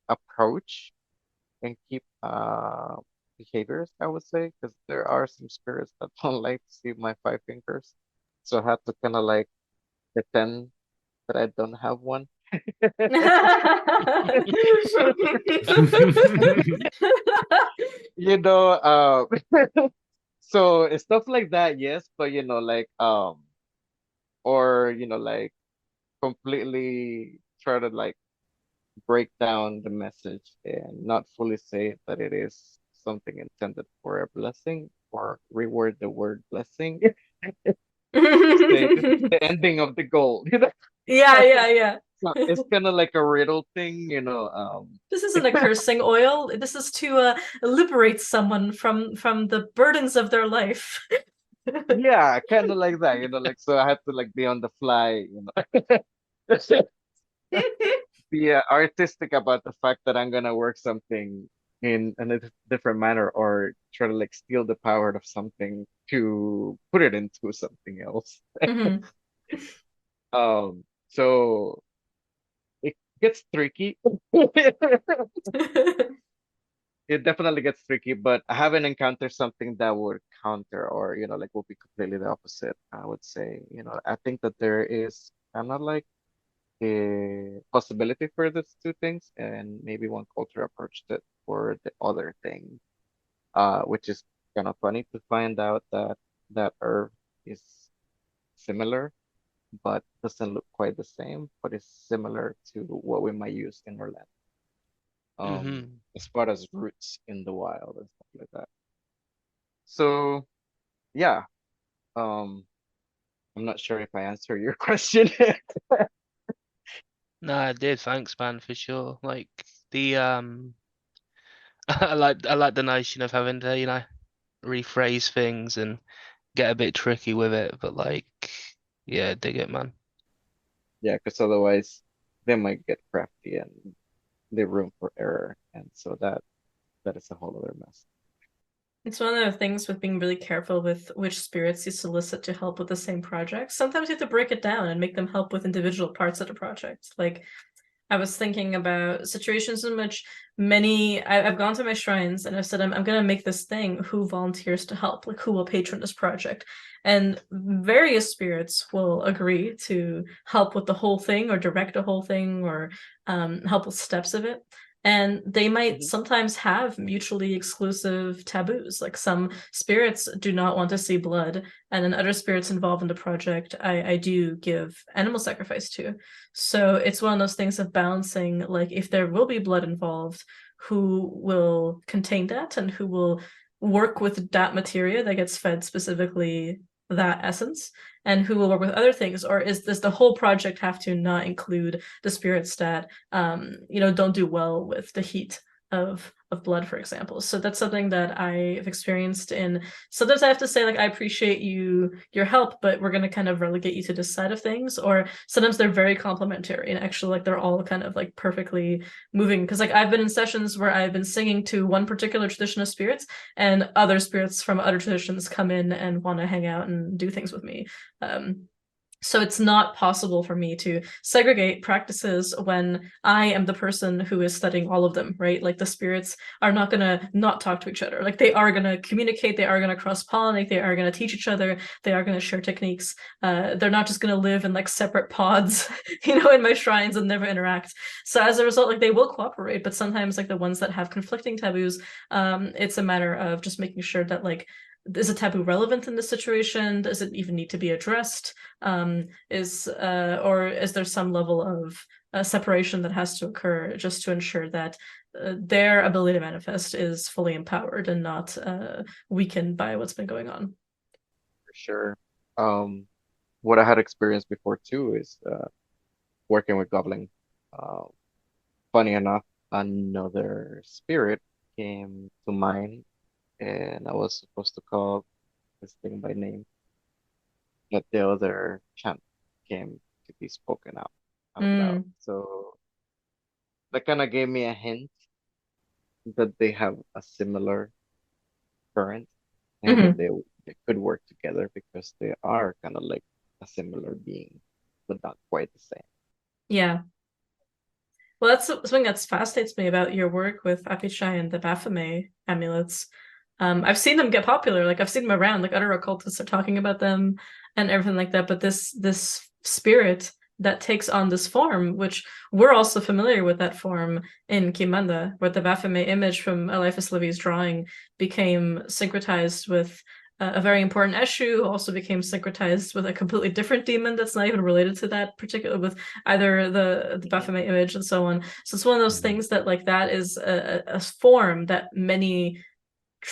approach and keep behaviors, I would say, because there are some spirits that don't like to see my five fingers. So I have to kind of like pretend that I don't have one. You know, so it's stuff like that, yes, but like or like completely try to like break down the message and not fully say that it is something intended for a blessing or reword the word blessing. Say this is the ending of the goal. Yeah, yeah, yeah. So it's kind of like a riddle thing. This isn't a cursing oil. This is to liberate someone from the burdens of their life. Yeah, kind of like that. Like so I have to like be on the fly. Be artistic about the fact that I'm gonna work something in a different manner or try to like steal the power of something to put it into something else. Mhm. So it gets tricky. It definitely gets tricky, but I haven't encountered something that would counter or, like would be completely the opposite, I would say. I think that there is kind of like a possibility for these two things, and maybe one culture approached it for the other thing, which is kind of funny to find out that herb is similar, but doesn't look quite the same, but is similar to what we might use in our land, Hmm. as far as roots in the wild and stuff like that. So yeah, um, I'm not sure if I answered your question. No, I did. Thanks, man, for sure. Like the I like the notion of having to, rephrase things and get a bit tricky with it, but like, yeah, dig it, man. Yeah, because otherwise they might get crafty and leave room for error, and so that is a whole other mess. It's one of the things with being really careful with which spirits you solicit to help with the same project. Sometimes you have to break it down and make them help with individual parts of the project. Like, I was thinking about situations in which I've gone to my shrines and I've said, I'm going to make this thing. Who volunteers to help? Like, who will patron this project? And various spirits will agree to help with the whole thing or direct the whole thing or help with steps of it. And they might Mhm. sometimes have mutually exclusive taboos. Like some spirits do not want to see blood, and then other spirits involved in the project I do give animal sacrifice to. So it's one of those things of balancing, like if there will be blood involved, who will contain that and who will work with that materia that gets fed specifically that essence, and who will work with other things, or does the whole project have to not include the spirits that don't do well with the heat of blood, for example. So that's something that I've experienced in sometimes I have to say, like, I appreciate your help, but we're gonna kind of relegate you to this side of things. Or sometimes they're very complementary and actually like they're all kind of like perfectly moving. Because like I've been in sessions where I've been singing to one particular tradition of spirits and other spirits from other traditions come in and want to hang out and do things with me. Um, so it's not possible for me to segregate practices when I am the person who is studying all of them, right? Like the spirits are not gonna not talk to each other. Like they are gonna communicate, they are gonna cross-pollinate, they are gonna teach each other, they are gonna share techniques. They're not just gonna live in like separate pods, in my shrines and never interact. So as a result, like they will cooperate, but sometimes like the ones that have conflicting taboos, it's a matter of just making sure that like is a taboo relevant in this situation? Does it even need to be addressed? Or is there some level of separation that has to occur just to ensure that their ability to manifest is fully empowered and not weakened by what's been going on? For sure. Um, what I had experienced before too is working with goblin. Uh, Funny enough, another spirit came to mind, and I was supposed to call this thing by name, but the other chant came to be spoken out loud. Mm. So that kind of gave me a hint that they have a similar current and that Hmm. they could work together because they are kind of like a similar being, but not quite the same. Yeah. Well, that's something that fascinates me about your work with Apichai and the Baphomet amulets. I've seen them get popular, like I've seen them around, like other occultists are talking about them and everything like that. But this spirit that takes on this form, which we're also familiar with that form in Kimanda, where the Baphomet image from Eliphas Levy's drawing became syncretized with a very important issue, also became syncretized with a completely different demon that's not even related to that particular, with either the Mhm. Baphomet image and so on. So it's one of those Mhm. things that like that is a form that many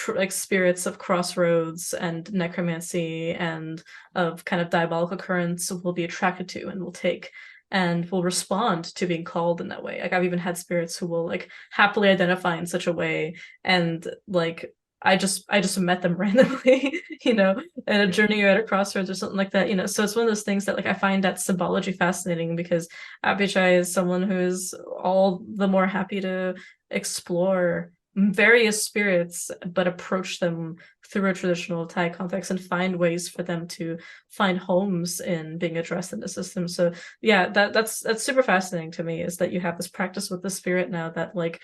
like spirits of crossroads and necromancy and of kind of diabolical currents will be attracted to and will take and will respond to being called in that way. Like I've even had spirits who will like happily identify in such a way, and like I just met them randomly, at a Yeah, journey or at a crossroads or something like that. So it's one of those things that like I find that symbology fascinating because Abhijay is someone who is all the more happy to explore various spirits, but approach them through a traditional Thai context and find ways for them to find homes in being addressed in the system. So yeah, that's super fascinating to me is that you have this practice with the spirit now that like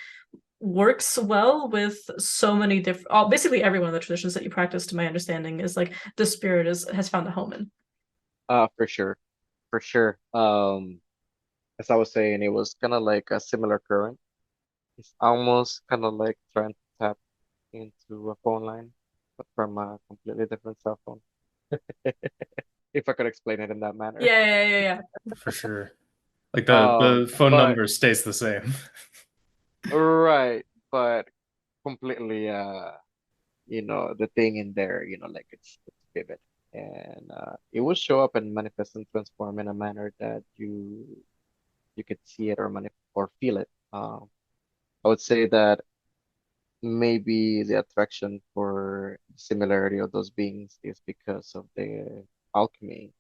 works well with so many different basically every one of the traditions that you practice, to my understanding, is like the spirit has found a home in. for sure, for sure. As I was saying, it was kind of like a similar current. It's almost kind of like trying to tap into a phone line, but from a completely different cell phone. If I could explain it in that manner. Yeah. For sure. Like the phone But number stays the same. right, but completely the thing in there, like it's vivid. and it will show up and manifest and transform in a manner that you could see it or or feel it. I would say that maybe the attraction for similarity of those beings is because of the alchemy,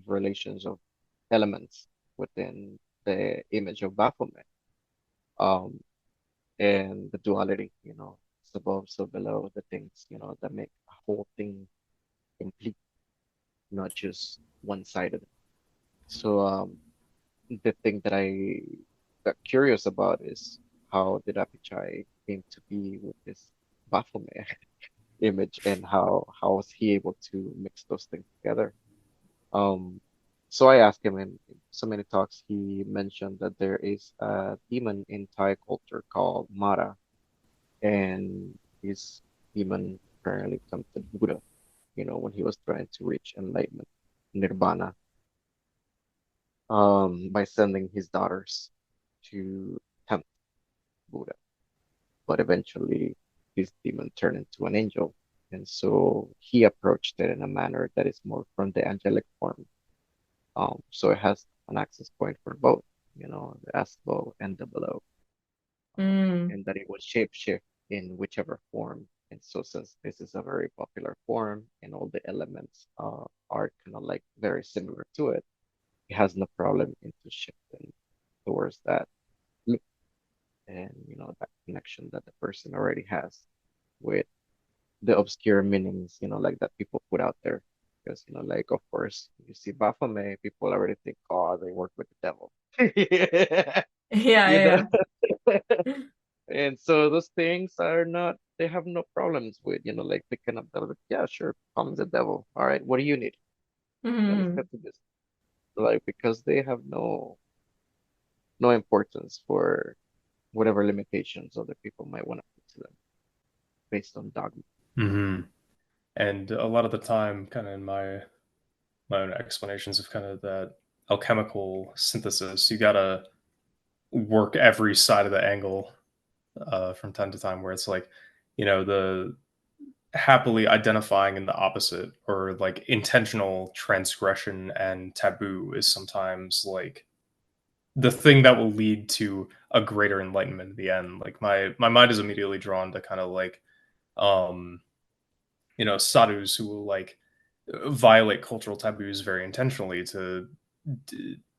relations of elements within the image of Baphomet, um, and the duality, it's above, so below, the things, that make a whole thing complete, not just one-sided. So, the thing that I got curious about is how did Apichai came to be with this Baphomet image, and how was he able to mix those things together? Um, so I asked him in so many talks, he mentioned that there is a demon in Thai culture called Mara, and his demon apparently tempted Buddha, when he was trying to reach enlightenment, nirvana, by sending his daughters to tempt Buddha. But eventually, this demon turned into an angel, and so he approached it in a manner that is more from the angelic form. So it has an access point for both, the Asbo and the below, Mm. and that it would shapeshift in whichever form. And so, since this is a very popular form and all the elements are kind of like very similar to it, it has no problem into shifting towards that loop, and that connection that the person already has with the obscure meanings, like that people put out there. Because, like, of course, you see Baphomet, people already think, oh, they work with the devil. Yeah, You know? yeah, yeah. And so those things are not, they have no problems with, like picking up the, like, yeah, sure, comes the devil. All right, what do you need? Let's Mhm. get to this. Like, because they have no importance for whatever limitations other people might want to put to them based on dogma. Hmm. And a lot of the time, kind of in my own explanations of kind of that alchemical synthesis, you gotta work every side of the angle from time to time, where it's like, the happily identifying in the opposite, or like intentional transgression and taboo is sometimes like the thing that will lead to a greater enlightenment at the end. Like my mind is immediately drawn to kind of like um sadhus who will like violate cultural taboos very intentionally to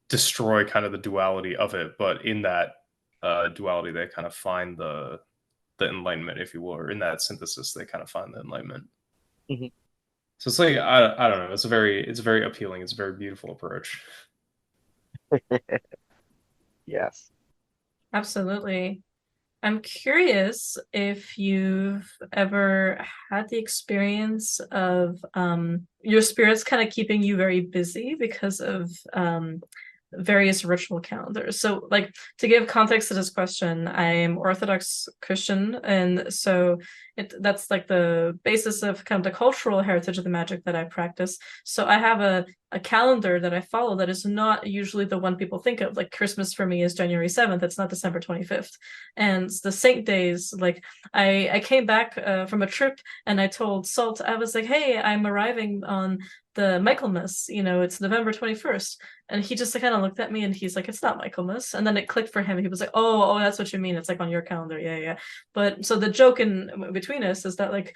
destroy kind of the duality of it, but in that duality they kind of find the enlightenment, if you will, or in that synthesis they kind of find the enlightenment. Mhm. So it's like I don't know, it's very appealing, it's a very beautiful approach. Yes. Absolutely. I'm curious if you've ever had the experience of your spirits kind of keeping you very busy because of various ritual calendars. So, like, to give context to this question, I'm Orthodox Christian, and so that's like the basis of kind of the cultural heritage of the magic that I practice. So I have a calendar that I follow that is not usually the one people think of. Like Christmas for me is January 7th, it's not December 25th. And the saint days, like I came back from a trip and I told Salt, I was like, hey, I'm arriving on the Michaelmas, it's November 21st. And he just kind of looked at me and he's like, it's not Michaelmas. And then it clicked for him. He was like, oh, that's what you mean. It's like on your calendar. Yeah, yeah. But so the joke in between us is that like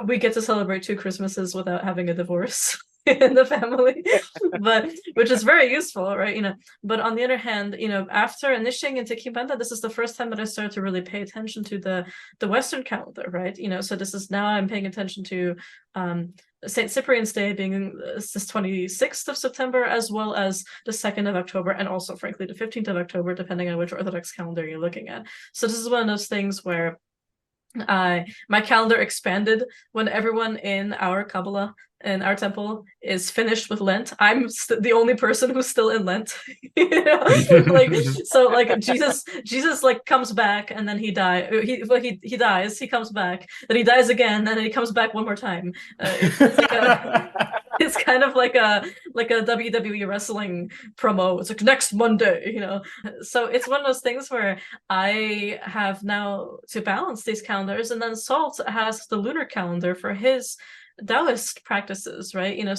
we get to celebrate two Christmases without having a divorce in the family, but which is very useful, right? But on the other hand, after initiating into Kibanda, this is the first time that I started to really pay attention to the Western calendar, right? So this is now I'm paying attention to St. Cyprian's Day being this 26th of September, as well as the 2nd of October, and also, frankly, the 15th of October, depending on which Orthodox calendar you're looking at. So this is one of those things where my calendar expanded when everyone in our Kabbalah in our temple is finished with Lent. I'm the only person who's still in Lent. Like so, like Jesus like comes back and then he he dies. He comes back, then he dies again, and then he comes back one more time. It's like it's kind of like a WWE wrestling promo. It's like next Monday. So it's one of those things where I have now to balance these calendars, and then Salt has the lunar calendar for his Taoist practices, right?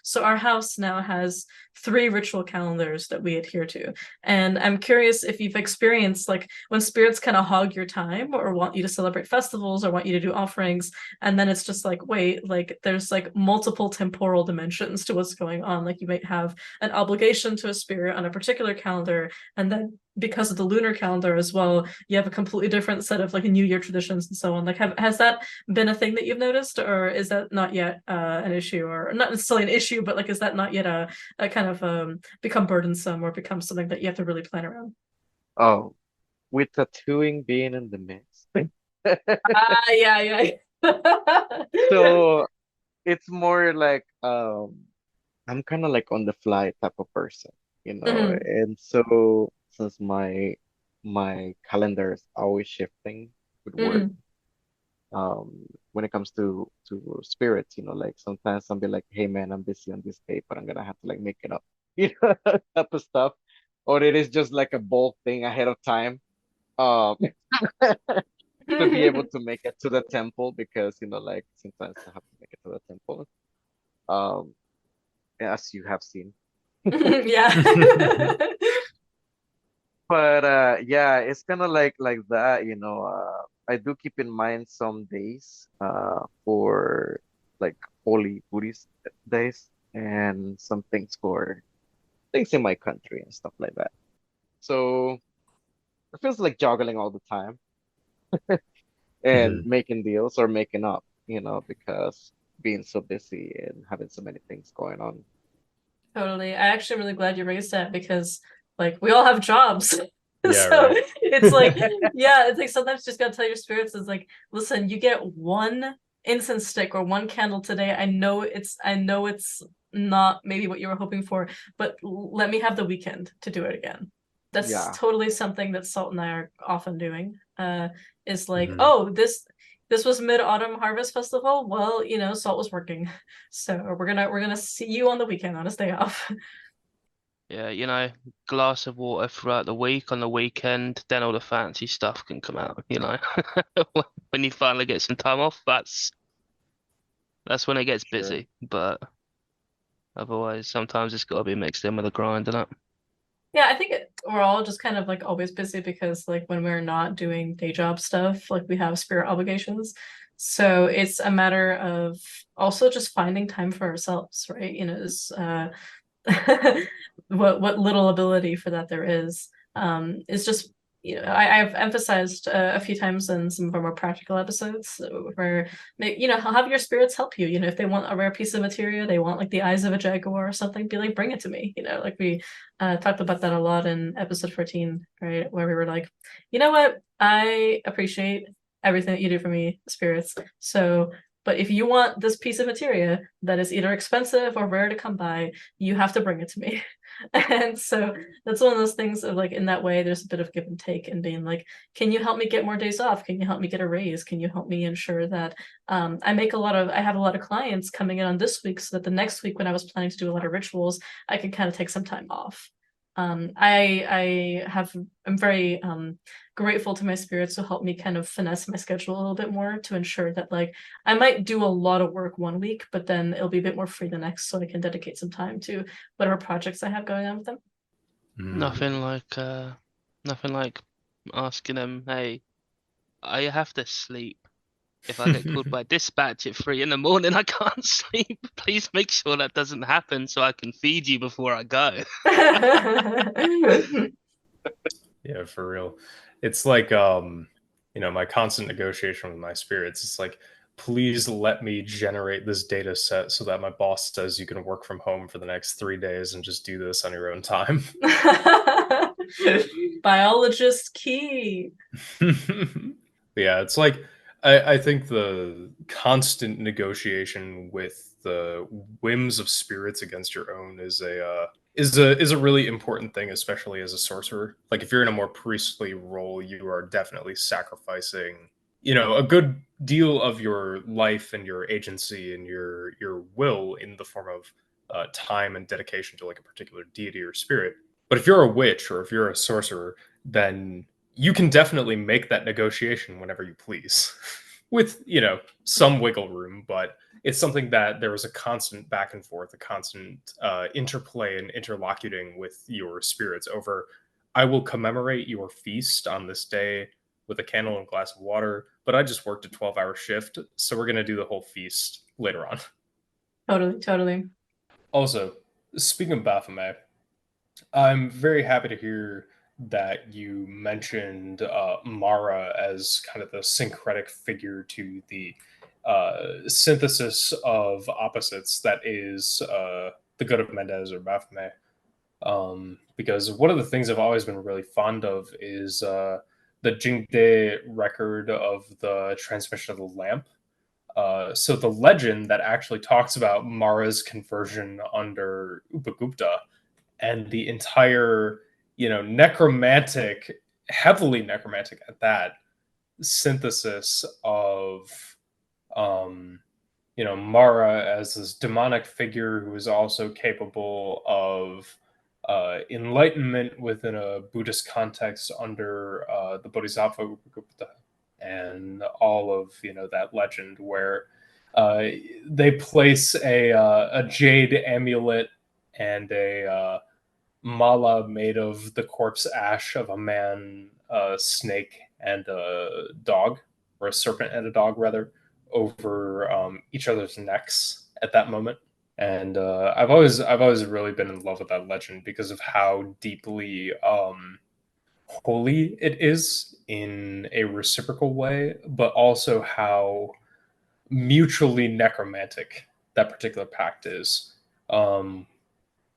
So our house now has 3 ritual calendars that we adhere to. And I'm curious if you've experienced like when spirits kind of hog your time or want you to celebrate festivals or want you to do offerings, and then it's just like, wait, like there's like multiple temporal dimensions to what's going on. Like you might have an obligation to a spirit on a particular calendar, and then because of the lunar calendar as well, you have a completely different set of like New Year traditions and so on. Like, has that been a thing that you've noticed, or is that not yet an issue, or not necessarily an issue, but like, is that not yet a kind of become burdensome or become something that you have to really plan around? Oh, with tattooing being in the mix. Yeah, yeah. So it's more like I'm kind of like on the fly type of person, Mhm, and so since my calendar is always shifting with work, mhm. when it comes to spirits, like sometimes I'll be like, hey man, I'm busy on this day, but I'm gonna have to like make it up, type of stuff, or it is just like a bulk thing ahead of time, um, to be able to make it to the temple because like sometimes I have to make it to the temple, um, as you have seen. Yeah. But yeah, it's kind of like that, I do keep in mind some days for like holy Buddhist days and some things for things in my country and stuff like that. So it feels like juggling all the time and Mhm. making deals or making up, because being so busy and having so many things going on. Totally. I actually am really glad you raised that because like we all have jobs. Yeah, So right. it's like, yeah, it's like sometimes you just gotta tell your spirits, it's like, listen, you get one incense stick or one candle today. I know it's not maybe what you were hoping for, but let me have the weekend to do it again. That's Yeah, totally something that Salt and I are often doing. Is like, Mhm. oh, this was Mid-Autumn Harvest Festival. Well, Salt was working. So we're gonna see you on the weekend on his day off. Yeah, glass of water throughout the week. On the weekend, then all the fancy stuff can come out. When you finally get some time off, that's when it gets sure. busy. But otherwise, sometimes it's got to be mixed in with a grind, innit? Yeah, I think we're all just kind of like always busy because like when we're not doing day job stuff, like we have spirit obligations. So it's a matter of also just finding time for ourselves, right? Is what little ability for that there is just I've emphasized a few times in some of our more practical episodes where have your spirits help you. If they want a rare piece of material, they want like the eyes of a jaguar or something, be like, bring it to me. Like we talked about that a lot in episode 14, right, where we were like, you know what, I appreciate everything that you do for me, spirits, so but if you want this piece of materia that is either expensive or rare to come by, you have to bring it to me. And so that's one of those things of like, in that way, there's a bit of give and take and being like, can you help me get more days off? Can you help me get a raise? Can you help me ensure that I have a lot of clients coming in on this week so that the next week when I was planning to do a lot of rituals, I can kind of take some time off. I'm very grateful to my spirits who help me kind of finesse my schedule a little bit more to ensure that like I might do a lot of work one week, but then it'll be a bit more free the next, so I can dedicate some time to whatever projects I have going on with them. Mhm. Nothing like asking them, hey, I have to sleep. If I get called by dispatch at 3 in the morning, I can't sleep. Please make sure that doesn't happen so I can feed you before I go. Yeah, for real. It's like my constant negotiation with my spirits. It's like, please let me generate this data set so that my boss says you can work from home for the next 3 days and just do this on your own time. Biologist key. Yeah, it's like I think the constant negotiation with the whims of spirits against your own is a really important thing, especially as a sorcerer. Like if you're in a more priestly role, you are definitely sacrificing, a good deal of your life and your agency and your will in the form of time and dedication to like a particular deity or spirit. But if you're a witch or if you're a sorcerer, then you can definitely make that negotiation whenever you please. with some wiggle room, but it's something that there was a constant back and forth, a constant interplay and interlocuting with your spirits over. I will commemorate your feast on this day with a candle and a glass of water, but I just worked a 12-hour shift, so we're gonna do the whole feast later on. Totally, totally. Also, speaking of Baphomet, I'm very happy to hear that you mentioned Mara as kind of the syncretic figure to the synthesis of opposites that is the good of Mendez or Baphomet. Because one of the things I've always been really fond of is the Jingde record of the transmission of the lamp. So the legend that actually talks about Mara's conversion under Upagupta and the entire, necromantic, heavily necromantic at that synthesis of, um, Mara as this demonic figure who is also capable of enlightenment within a Buddhist context under the Bodhisattva Upagupta, and all of that legend where uh, they place a jade amulet and a mala made of the corpse ash of a man, a snake, and a dog, or a serpent and a dog, rather, over each other's necks at that moment. And I've always really been in love with that legend because of how deeply holy it is in a reciprocal way, but also how mutually necromantic that particular pact is. Um,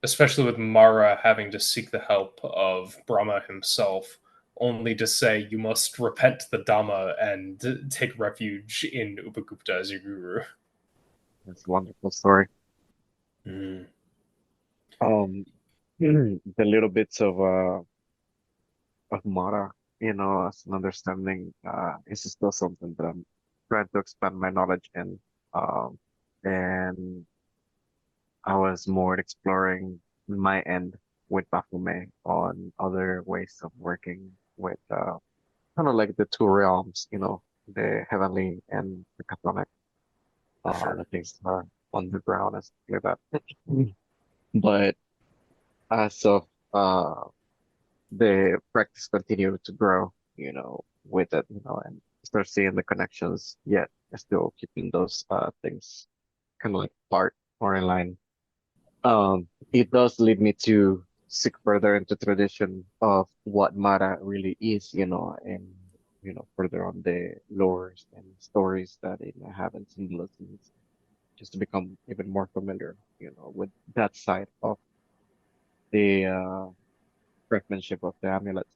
Especially with Mara having to seek the help of Brahma himself, only to say you must repent the Dhamma and take refuge in Upagupta as your guru. That's a wonderful story. Mm. Um, the little bits of Mara, as an understanding, is still something that I'm trying to expand my knowledge in. And I was more exploring my end with Baphomet on other ways of working with kind of like the two realms, the heavenly and the Catholic, For sure. the things that are underground and stuff like that. But as of the practice continued to grow, with it, and start seeing the connections, yet still keeping those things kind of like apart or in line. It does lead me to seek further into tradition of what Mara really is, and further on the lores and stories that it have and symbolisms, just to become even more familiar, with that side of the craftsmanship of the amulet.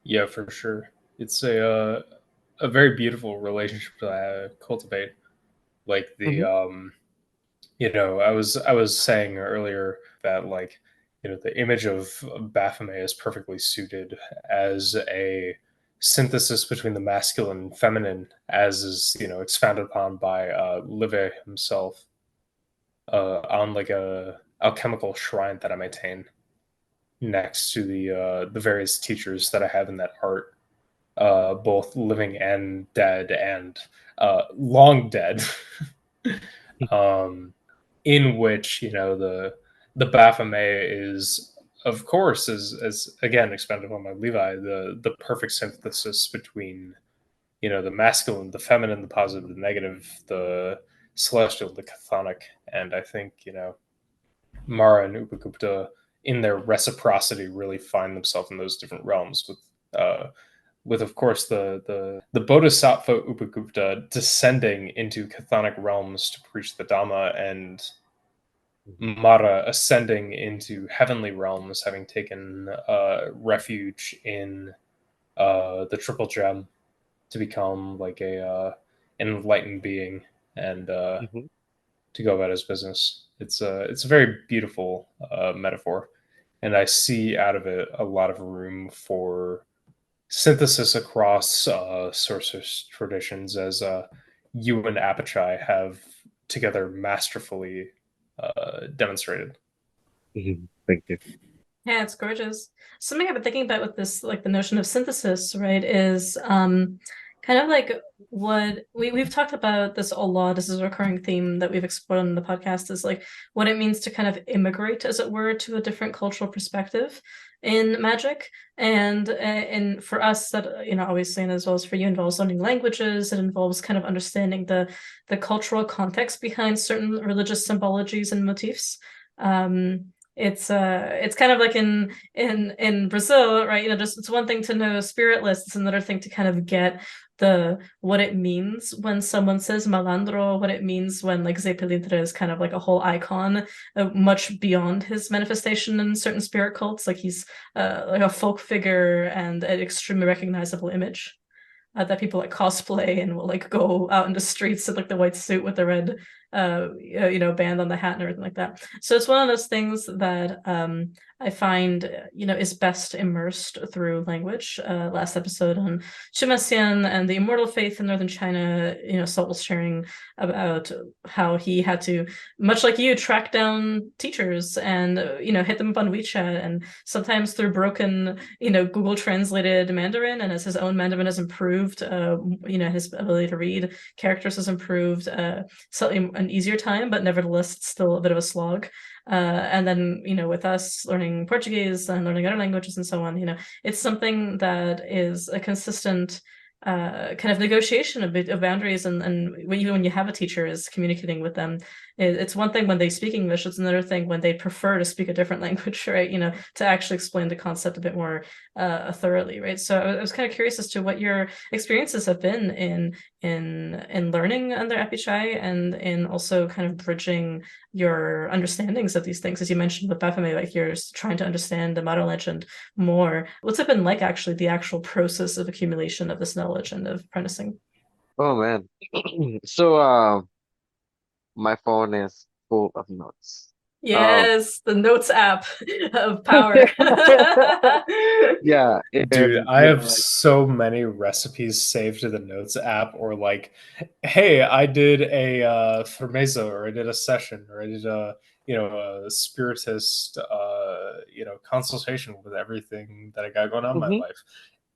Yeah, for sure. It's a very beautiful relationship to cultivate. Like the Hmm. I was saying earlier that like the image of Baphomet is perfectly suited as a synthesis between the masculine and feminine, as is expounded upon by Live himself on like a alchemical shrine that I maintain next to the various teachers that I have in that art, both living and dead and long dead. um, in which the Baphomet is, of course, as again expanded upon by Levi, the perfect synthesis between the masculine, the feminine, the positive, the negative, the celestial, the chthonic, and I think Mara and Upagupta in their reciprocity really find themselves in those different realms with of course the Bodhisattva Upagupta descending into chthonic realms to preach the Dhamma, and Mara ascending into heavenly realms, having taken refuge in the Triple Gem to become like an enlightened being and Hmm. to go about his business. It's a very beautiful metaphor, and I see out of it a lot of room for synthesis across sorcerers traditions, as you and Apachai have together masterfully demonstrated. Thank you. Yeah, it's gorgeous. Something I've been thinking about with this, like the notion of synthesis, right, is kind of like what we've talked about this a lot. This is a recurring theme that we've explored on the podcast, is like what it means to kind of immigrate, as it were, to a different cultural perspective in magic. And for us, that obviously, and as well as for you, involves learning languages. It involves kind of understanding the cultural context behind certain religious symbologies and motifs. It's kind of like in Brazil, right? Just it's one thing to know spirit lists, it's another thing to kind of get the what it means when someone says malandro, what it means when like Zé Pilintra is kind of like a whole icon, much beyond his manifestation in certain spirit cults. Like he's like a folk figure and an extremely recognizable image that people like cosplay and will like go out in the streets in like the white suit with the red band on the hat and everything like that. So it's one of those things that I find is best immersed through language. Last episode on Chimasian and the immortal faith in northern China, Salt was sharing about how he had to, much like you, track down teachers and hit them up on WeChat, and sometimes through broken Google translated Mandarin. And as his own Mandarin has improved, his ability to read characters has improved, slightly an easier time, but nevertheless it's still a bit of a slog. And then with us learning Portuguese and learning other languages and so on, it's something that is a consistent kind of negotiation of boundaries, and even when you have a teacher, is communicating with them. It's one thing when they speak English, it's another thing when they prefer to speak a different language, right? To actually explain the concept a bit more thoroughly, right? So I was kind of curious as to what your experiences have been in learning under Epichai, and in also kind of bridging your understandings of these things. As you mentioned with Baphomet, like you're trying to understand the modern legend more. What's it been like, actually, the actual process of accumulation of this knowledge and of apprenticing? Oh man. So my phone is full of notes. Um Yes, the Notes app of power. yeah, Dude, and I have so many recipes saved to the Notes app, or like, hey, I did a Fermeza, or I did a session, or I did a spiritist consultation with everything that I got going on in my mhm, life.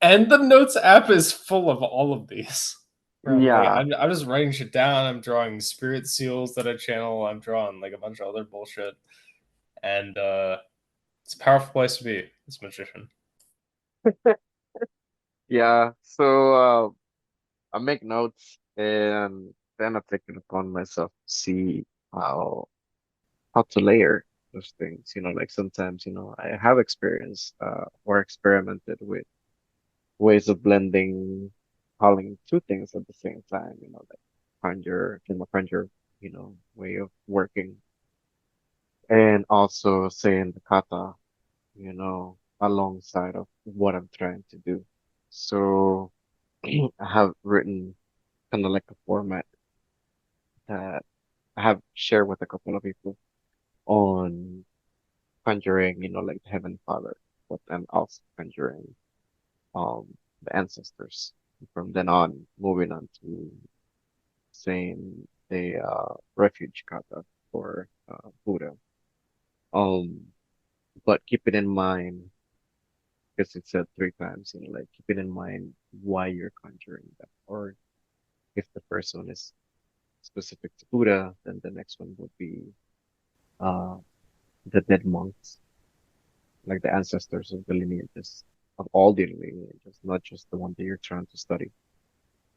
And the Notes app is full of all of these. Where I'm like, yeah. I'm just writing shit down. I'm drawing spirit seals that I channel. I'm drawing like a bunch of other bullshit. And it's a powerful place to be, this magician. Yeah. So I make notes and then I take it upon myself to see how how to layer those things. Like sometimes, I have experience or experimented with ways of blending, calling two things at the same time, like conjure, way of working. And also saying the kata, alongside of what I'm trying to do. So I have written kind of like a format that I have shared with a couple of people on conjuring, like the Heavenly Father, but then also conjuring the ancestors. From then on, moving on to saying the refuge kata for Buddha. Um, but keep it in mind, because it said three times, like keep it in mind why you're conjuring them. Or if the first one is specific to Buddha, then the next one would be uh the dead monks, like the ancestors of the lineages, of all the lineages, not just the one that you're trying to study.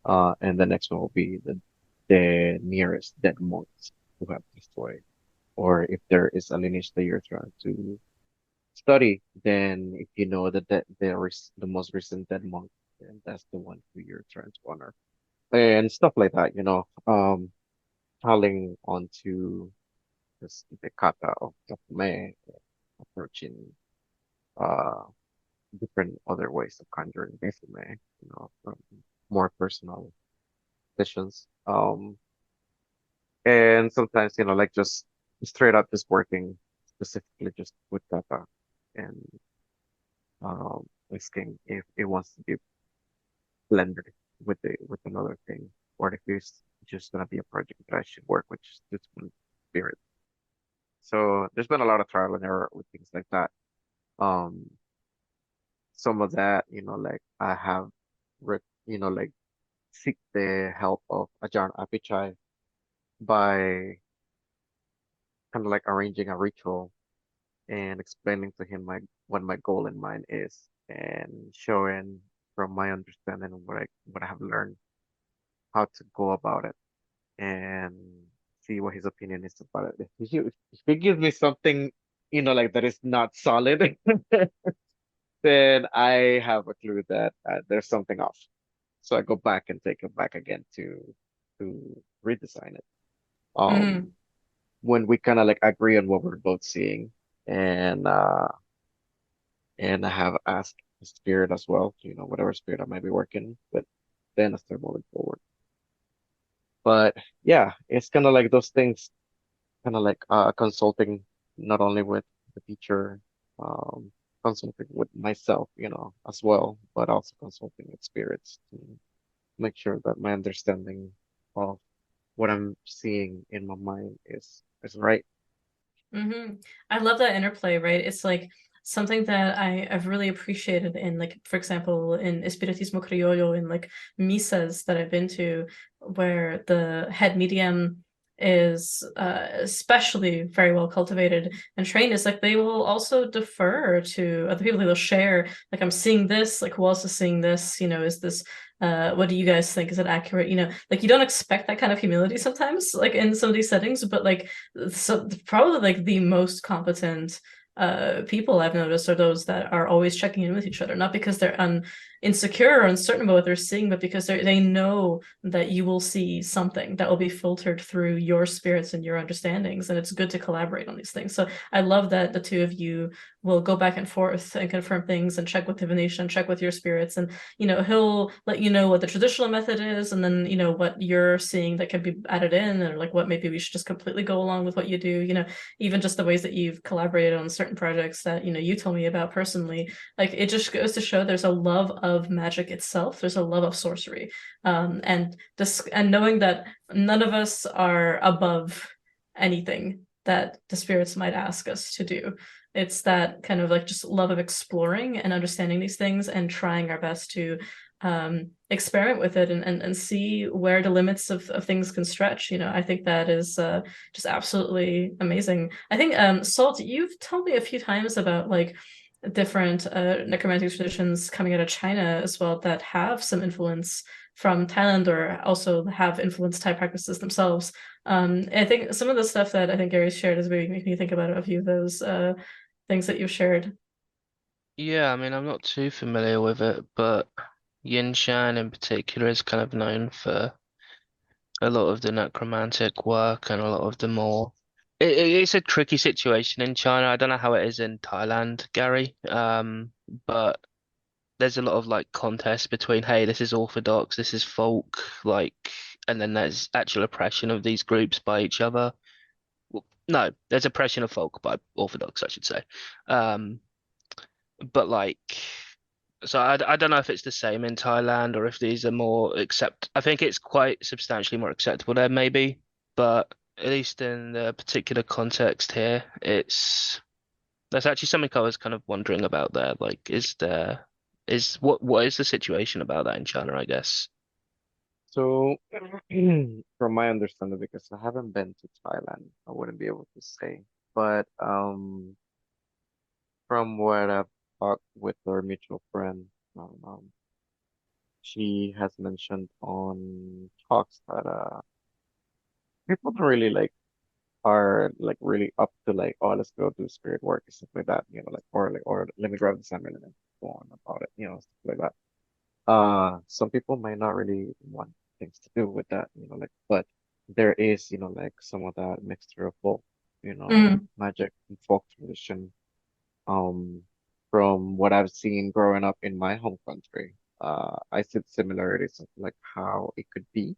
And the next one will be the nearest dead monks who have destroyed. Or if there is a lineage that you're trying to study, then if you know that there is the most recent dead monk, then that's the one who you're trying to honor. And stuff like that, calling onto this the kata of May, approaching uh different other ways of conjuring May, from more personal sessions. And sometimes, like just straight up just working specifically just with kata and asking if it wants to be blended with another thing, or if it's just gonna be a project that I should work with just one spirit. So there's been a lot of trial and error with things like that. Some of that, like I have, like seek the help of Ajahn Apichai by kind of like arranging a ritual and explaining to him what my goal in mind is and showing from my understanding of what I have learned how to go about it and see what his opinion is about it. If he gives me something, like that is not solid, then I have a clue that there's something off. So I go back and take it back again to redesign it. Um, Mm-hmm. when we kind of like agree on what we're both seeing, and I have asked the spirit as well, whatever spirit I might be working with, then I start moving forward. But yeah, it's kind of like those things, kind of like consulting not only with the teacher, um, consulting with myself, as well, but also consulting with spirits to make sure that my understanding of what I'm seeing in my mind is right. Mm-hmm. I love that interplay, right? It's like something that I've really appreciated in, like, for example, in Espiritismo Criollo, in like misas that I've been to, where the head medium is especially very well cultivated and trained. Is like they will also defer to other people. They will share, like, I'm seeing this, like, who else is seeing this? Is this what do you guys think? Is it accurate? Like, you don't expect that kind of humility sometimes, like in some of these settings, but like, so probably like the most competent people I've noticed are those that are always checking in with each other, not because they're insecure or uncertain about what they're seeing, but because they know that you will see something that will be filtered through your spirits and your understandings, and it's good to collaborate on these things. So I love that the two of you will go back and forth and confirm things and check with divination, check with your spirits, and he'll let you know what the traditional method is, and then what you're seeing that can be added in, or like what maybe we should just completely go along with what you do. Even just the ways that you've collaborated on certain projects that you told me about personally. Like, it just goes to show there's a love of magic itself. There's a love of sorcery, and this, and knowing that none of us are above anything that the spirits might ask us to do. It's that kind of like just love of exploring and understanding these things and trying our best to experiment with it, and see where the limits of things can stretch. I think that is just absolutely amazing. I think Salt, you've told me a few times about like different necromantic traditions coming out of China as well that have some influence from Thailand, or also have influenced Thai practices themselves. I think some of the stuff that I think Gary shared is maybe making me think about a few of those things that you've shared. Yeah, I mean, I'm not too familiar with it, but Yin Shan in particular is kind of known for a lot of the necromantic work and a lot of the more. It's a tricky situation in China. I don't know how it is in Thailand, Gary. But there's a lot of like contests between, hey, this is orthodox, this is folk, like, and then there's actual oppression of these groups by each other. Well, no, there's oppression of folk by orthodox, I should say. Um, but like, so I don't know if it's the same in Thailand or if these are more accept. I think it's quite substantially more acceptable there, maybe. But at least in the particular context here, that's actually something I was kind of wondering about there. Like, what is the situation about that in China, I guess? So, from my understanding, because I haven't been to Thailand, I wouldn't be able to say. But from what I've talked with our mutual friend, she has mentioned on talks that people don't really like are like really up to like, oh, let's go do spirit work and stuff like that, like, or let me grab the salmon and then go on about it, stuff like that. Some people might not really want things to do with that, like, but there is, like some of that mixture of both, Mm. magic and folk tradition. Um, from what I've seen growing up in my home country, I see the similarities of like how it could be.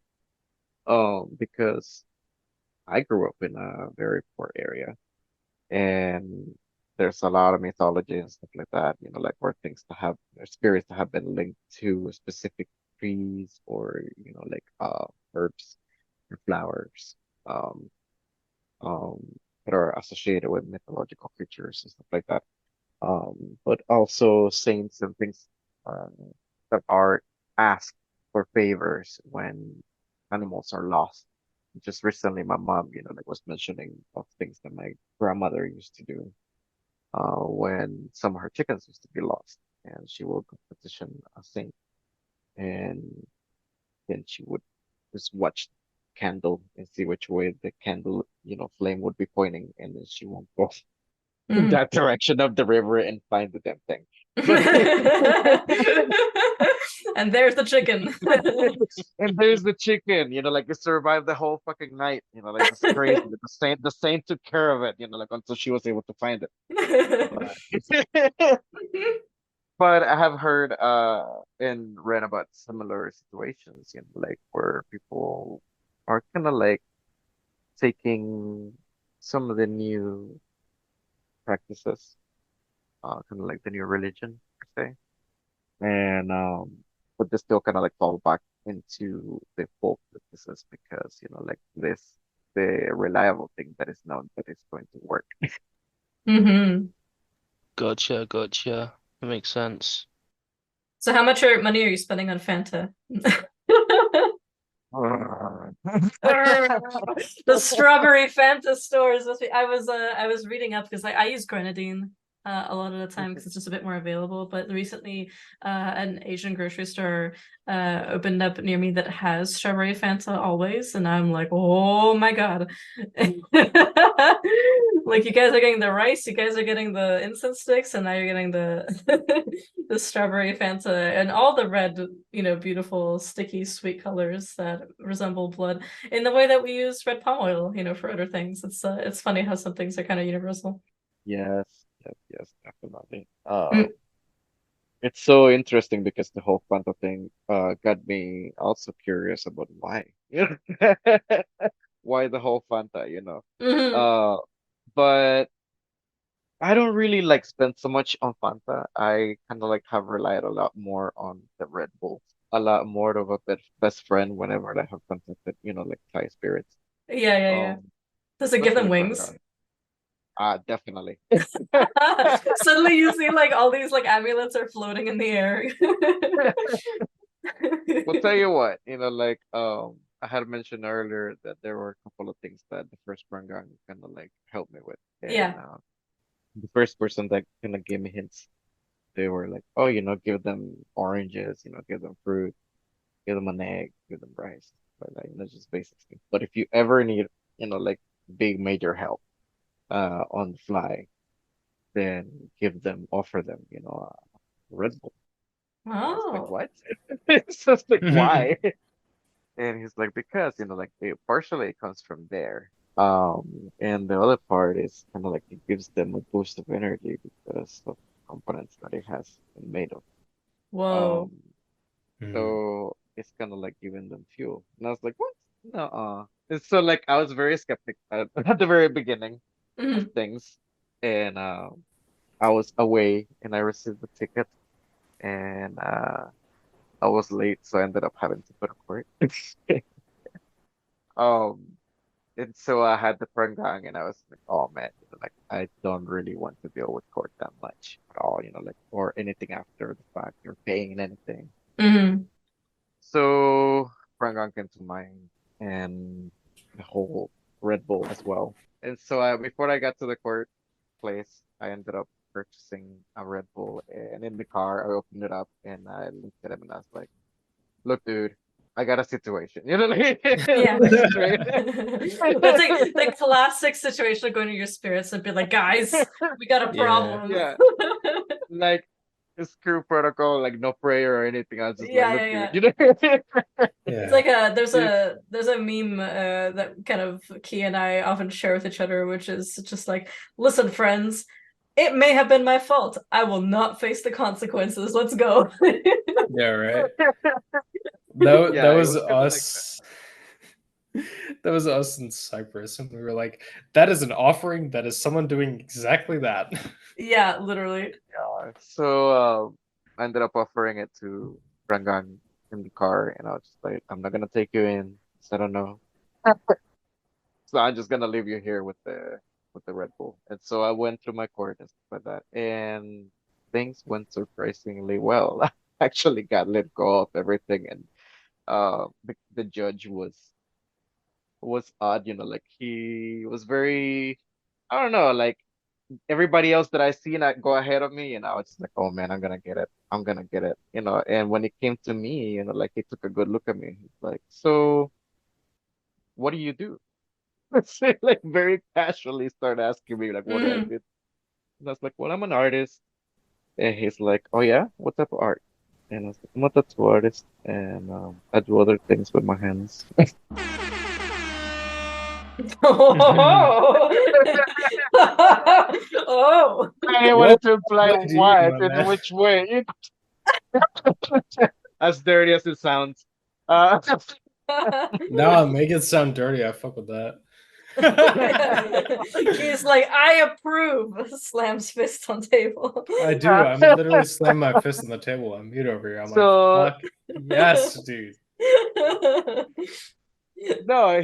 Because I grew up in a very poor area, and there's a lot of mythology and stuff like that, like where things to have or spirits that have been linked to specific trees or like herbs or flowers, um um that are associated with mythological creatures and stuff like that. But also saints and things um that are asked. for favors when animals are lost. Just recently, my mom, like was mentioning of things that my grandmother used to do when some of her chickens used to be lost, and she will go petition a saint, and then she would just watch the candle and see which way the candle, flame would be pointing, and then she won't go in Mhm. that direction of the river and find the damn thing. But And there's the chicken. and there's the chicken, like it survived the whole fucking night, like just crazy. The saint took care of it, like until she was able to find it. But but I have heard and read about similar situations, like where people are kind of like taking some of the new practices, kind of like the new religion per se, and but they still kind of like fall back into the folk practices because like this the reliable thing that is known that is going to work. Hmm. Gotcha, gotcha. That makes sense. So how much money are you spending on Fanta? The strawberry Fanta stores must be. I was reading up because I use grenadine a lot of the time because it's just a bit more available. But recently, an Asian grocery store opened up near me that has strawberry Fanta always, and I'm like, oh my God. Like you guys are getting the rice, you guys are getting the incense sticks, and now you're getting the the strawberry Fanta and all the red, beautiful, sticky, sweet colors that resemble blood in the way that we use red palm oil, for other things. It's funny how some things are kind of universal. Yes, yes, yes, definitely. Mm. It's so interesting because the whole Fanta thing got me also curious about why. Why the whole Fanta. Mhm. Uh but I don't really like spend so much on Fanta. I kind of like have relied a lot more on the Red Bull. A lot more of a best friend whenever I have contacted, like Thai spirits. Yeah, yeah, yeah. Um, Does it give them Especially wings? Brangan. Definitely. Suddenly you see like all these like amulets are floating in the air. We'll tell you what, like I had mentioned earlier that there were a couple of things that the first Brangang kind of like helped me with. And Yeah. the first person that kind of gave me hints, they were like, oh, give them oranges, give them fruit, give them an egg, give them rice, but like just basic things. But if you ever need, like big major help on the fly, then offer them, Red Bull. I was like, Oh. what? It's just like, why? And he's like, because, like partially it comes from there. And the other part is kind of like it gives them a boost of energy because of components that it has been made of. Whoa. Um, so it's kind of like giving them fuel. And I was like, what? No. And so like I was very skeptic at the very beginning of Mhm. things. And I was away and I received the ticket and I was late, so I ended up having to go to court. Um, and so I had the front gang, and I was like, "Oh man, like I don't really want to deal with court that much at all, like or anything after the fact or paying anything." Mhm. So front gang came to mind, and the whole Red Bull as well. And so before I got to the court place, I ended up purchasing a Red Bull, and in the car, I opened it up and I looked at him and I was like, "Look, dude, I got a situation." Yeah. Like straight. That's like the classic situation of going to your spirits and be like, guys, we got a Yeah. problem. Yeah, like screw protocol, like no prayer or anything. I was just like, Yeah, look, yeah, dude, yeah. It's Yeah. like there's If a meme that kind of Key and I often share with each other, which is just like, listen, friends, it may have been my fault. I will not face the consequences. Let's go. Yeah, right. That yeah, it was was kind of like that. us. That was us in Cyprus, and we were like, "That is an offering. That is someone doing exactly that." Yeah, literally. Yeah. So I ended up offering it to Rangan in the car, and I was just like, I'm not gonna take you in. So I don't know. So I'm just gonna leave you here with the Red Bull. And so I went through my court and stuff like that, and things went surprisingly well. I actually got let go of everything, and the judge was odd, like he was very, I don't know, like everybody else that I seen go ahead of me, it's like, oh man, I'm gonna get it. I'm gonna get it, and when it came to me, like he took a good look at me. He's like, so what do you do? So, like very casually started asking me like what do I Mm. do? And I was like, well, I'm an artist. And he's like, oh yeah, what type of art? And I was like, I'm a tattoo artist and I do other things with my hands. Oh. Oh. I What? wanted to imply What do you, what my in man? which way. As dirty as it sounds. Nah, make it sound dirty. I fuck with that. He's like, I approve. Slams fist on table. I do. I'm literally slamming my fist on the table. I'm mute over here. I'm like, So fuck yes, dude. no,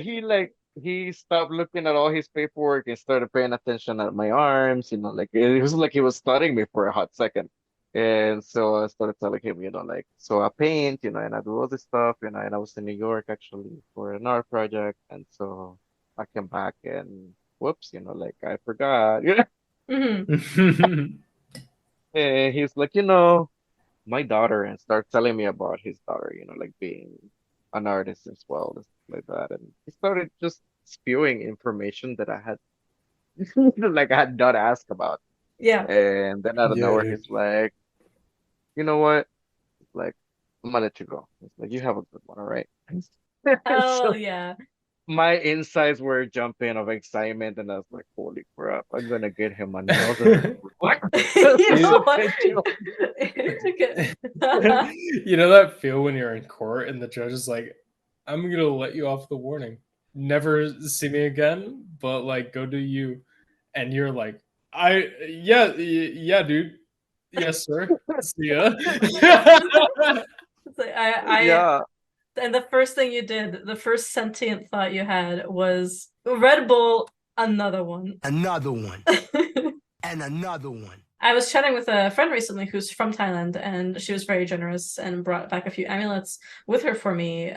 he stopped looking at all his paperwork and started paying attention at my arms, like it was like he was studying me for a hot second. And so I started telling him, like, so I paint, and I do all this stuff, and I was in New York actually for an art project. And so I came back and whoops, like I forgot. Mhm. And he's like, my daughter, and start telling me about his daughter, like being an artist as well, and stuff like that. And he started just spewing information that I had like I had not asked about. Yeah. And then out of Yeah, nowhere, dude. he's like, you know what? He's like, I'm gonna let you go. He's like, you have a good one, all right? And Oh so yeah. my insides were jumping of excitement, and I was like, holy crap, I'm gonna get him another You know what? suspension. You know that feel when you're in court and the judge is like, I'm gonna let you off the warning. Never see me again, but like go do you. And you're like, yeah, dude. Yes, sir. See ya. It's like, I Yeah. and the first thing you did, the first sentient thought you had was Red Bull, another one. Another one. And another one. I was chatting with a friend recently who's from Thailand, and she was very generous and brought back a few amulets with her for me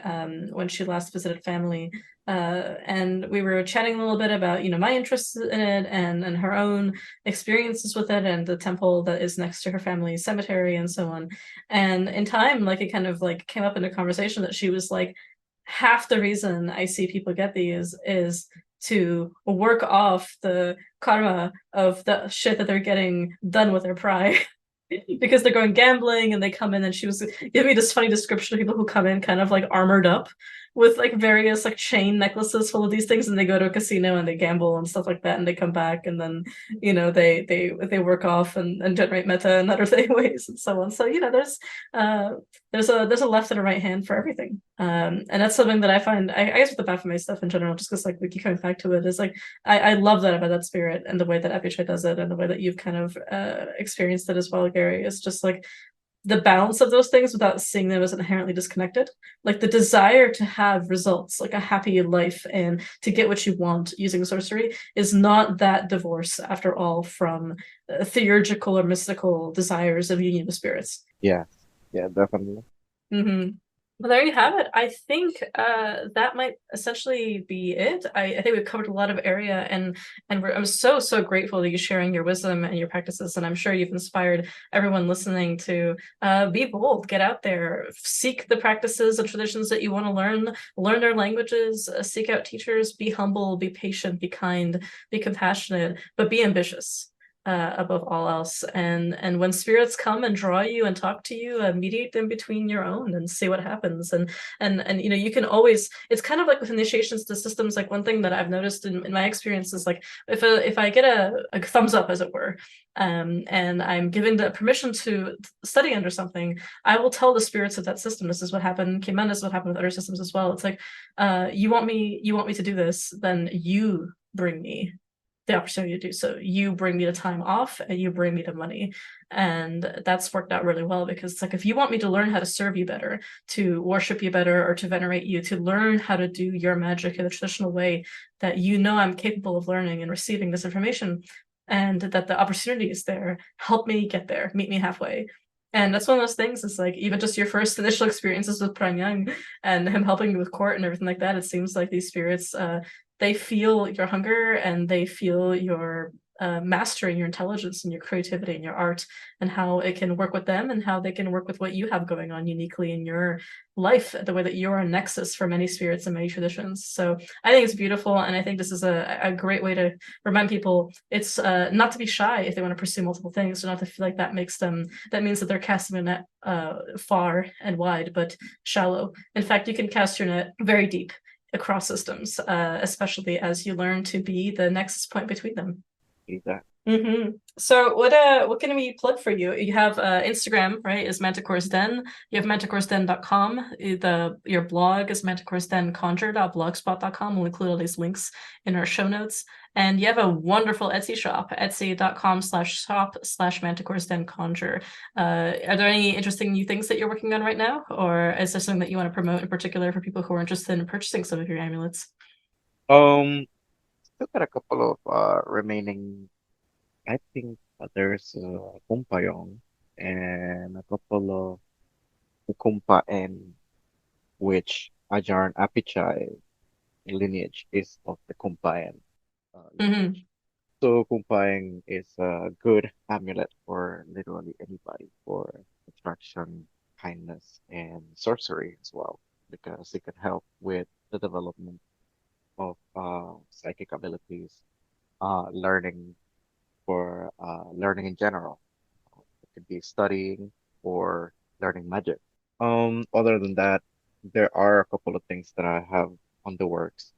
when she last visited family. And we were chatting a little bit about, my interests in it and her own experiences with it and the temple that is next to her family's cemetery and so on. And in time, like it kind of like came up in a conversation that she was like, half the reason I see people get these is to work off the karma of the shit that they're getting done with their pride. Because they're going gambling and they come in, and she was giving me this funny description of people who come in kind of like armored up with like various like chain necklaces full of these things, and they go to a casino and they gamble and stuff like that, and they come back and then they work off and generate meta in other ways and so on. So there's a left and a right hand for everything. And that's something that I find, I guess with the Baphomet stuff in general, just because like we keep coming back to it, is like I love that about that spirit and the way that Apiche does it and the way that you've kind of experienced it as well, Gary. It's just like the balance of those things without seeing them as inherently disconnected. Like the desire to have results, like a happy life and to get what you want using sorcery is not that divorce after all from theurgical or mystical desires of union with spirits. Yeah. Yeah, definitely. Mm-hmm. Well, there you have it. I think that might essentially be it. I think we've covered a lot of area, and I'm so grateful that you're sharing your wisdom and your practices, and I'm sure you've inspired everyone listening to be bold, get out there, seek the practices and traditions that you want to learn their languages, seek out teachers, be humble, be patient, be kind, be compassionate, but be ambitious. Above all else, and when spirits come and draw you and talk to you, mediate them between your own and see what happens. And you can always, it's kind of like with initiations to systems, like one thing that I've noticed in my experience is like if I get a thumbs up, as it were, and I'm given the permission to study under something, I will tell the spirits of that system, this is what happened, Kimen, this is what happened with other systems as well. It's like you want me to do this, then you bring me the opportunity to do so. You bring me the time off and you bring me the money. And that's worked out really well, because it's like, if you want me to learn how to serve you better, to worship you better, or to venerate you, to learn how to do your magic in the traditional way that I'm capable of learning and receiving this information, and that the opportunity is there, help me get there, meet me halfway. And that's one of those things. It's like even just your first initial experiences with Pranyang and him helping you with court and everything like that. It seems like these spirits, they feel your hunger and they feel your mastering your intelligence and your creativity and your art and how it can work with them and how they can work with what you have going on uniquely in your life, the way that you're a nexus for many spirits and many traditions. So I think it's beautiful, and I think this is a great way to remind people it's not to be shy if they want to pursue multiple things, or not to feel like that means that they're casting a net far and wide, but shallow. In fact, you can cast your net very deep across systems, especially as you learn to be the nexus point between them. Exactly. So what can we plug for you? You have Instagram, right? Is Manticore's Den. You have manticoresden.com. Your blog is manticoresdenconjure.blogspot.com. We'll include all these links in our show notes. And you have a wonderful Etsy shop, etsy.com/shop/manticoresdenconjure. Are there any interesting new things that you're working on right now? Or is there something that you want to promote in particular for people who are interested in purchasing some of your amulets? Still got a couple of remaining. I think there's Kumpayong and a couple of Kumpaen, which Ajarn Apichai lineage is of the Kumpaen lineage. So Kumpaeng is a good amulet for literally anybody for attraction, kindness, and sorcery as well, because it can help with the development of psychic abilities, learning for learning in general. It could be studying or learning magic. Other than that, there are a couple of things that I have on the works.